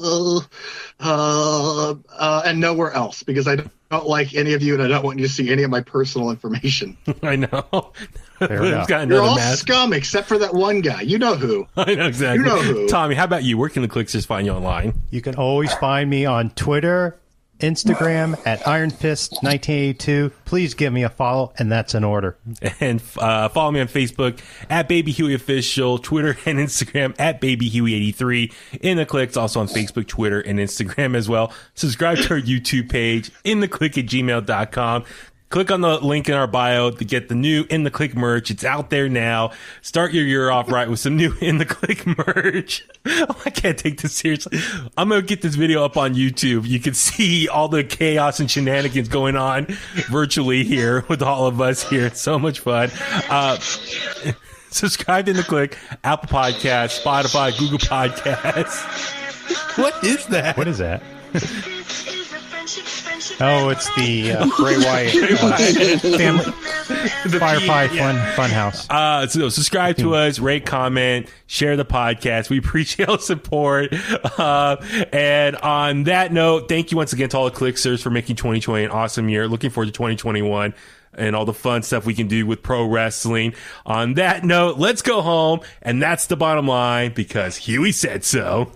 and nowhere else, because I don't like any of you, and I don't want you to see any of my personal information. I know. You're all scum except for that one guy. You know who? I know exactly. You know who? Tommy, how about you? Where can the Kliqsters find you online? You can always find me on Twitter, Instagram at IronFist1982. Please give me a follow, and that's an order. And follow me on Facebook at Baby Huey Official, Twitter and Instagram at Baby Huey83. In the Kliqs, also on Facebook, Twitter, and Instagram as well. Subscribe to our YouTube page, intthekliq@gmail.com. Click on the link in our bio to get the new In The Kliq merch. It's out there now. Start your year off right with some new In The Kliq merch. Oh, I can't take this seriously. I'm going to get this video up on YouTube. You can see all the chaos and shenanigans going on virtually here with all of us here. It's so much fun. Subscribe to In The Kliq, Apple Podcasts, Spotify, Google Podcasts. What is that? What is that? Oh, it's the Bray Wyatt family Firefly Fun House. So subscribe to us, rate, comment, share the podcast. We appreciate all the support. And on that note, thank you once again to all the Kliqsters for making 2020 an awesome year. Looking forward to 2021 and all the fun stuff we can do with pro wrestling. On that note, let's go home, and that's the bottom line, because Huey said so.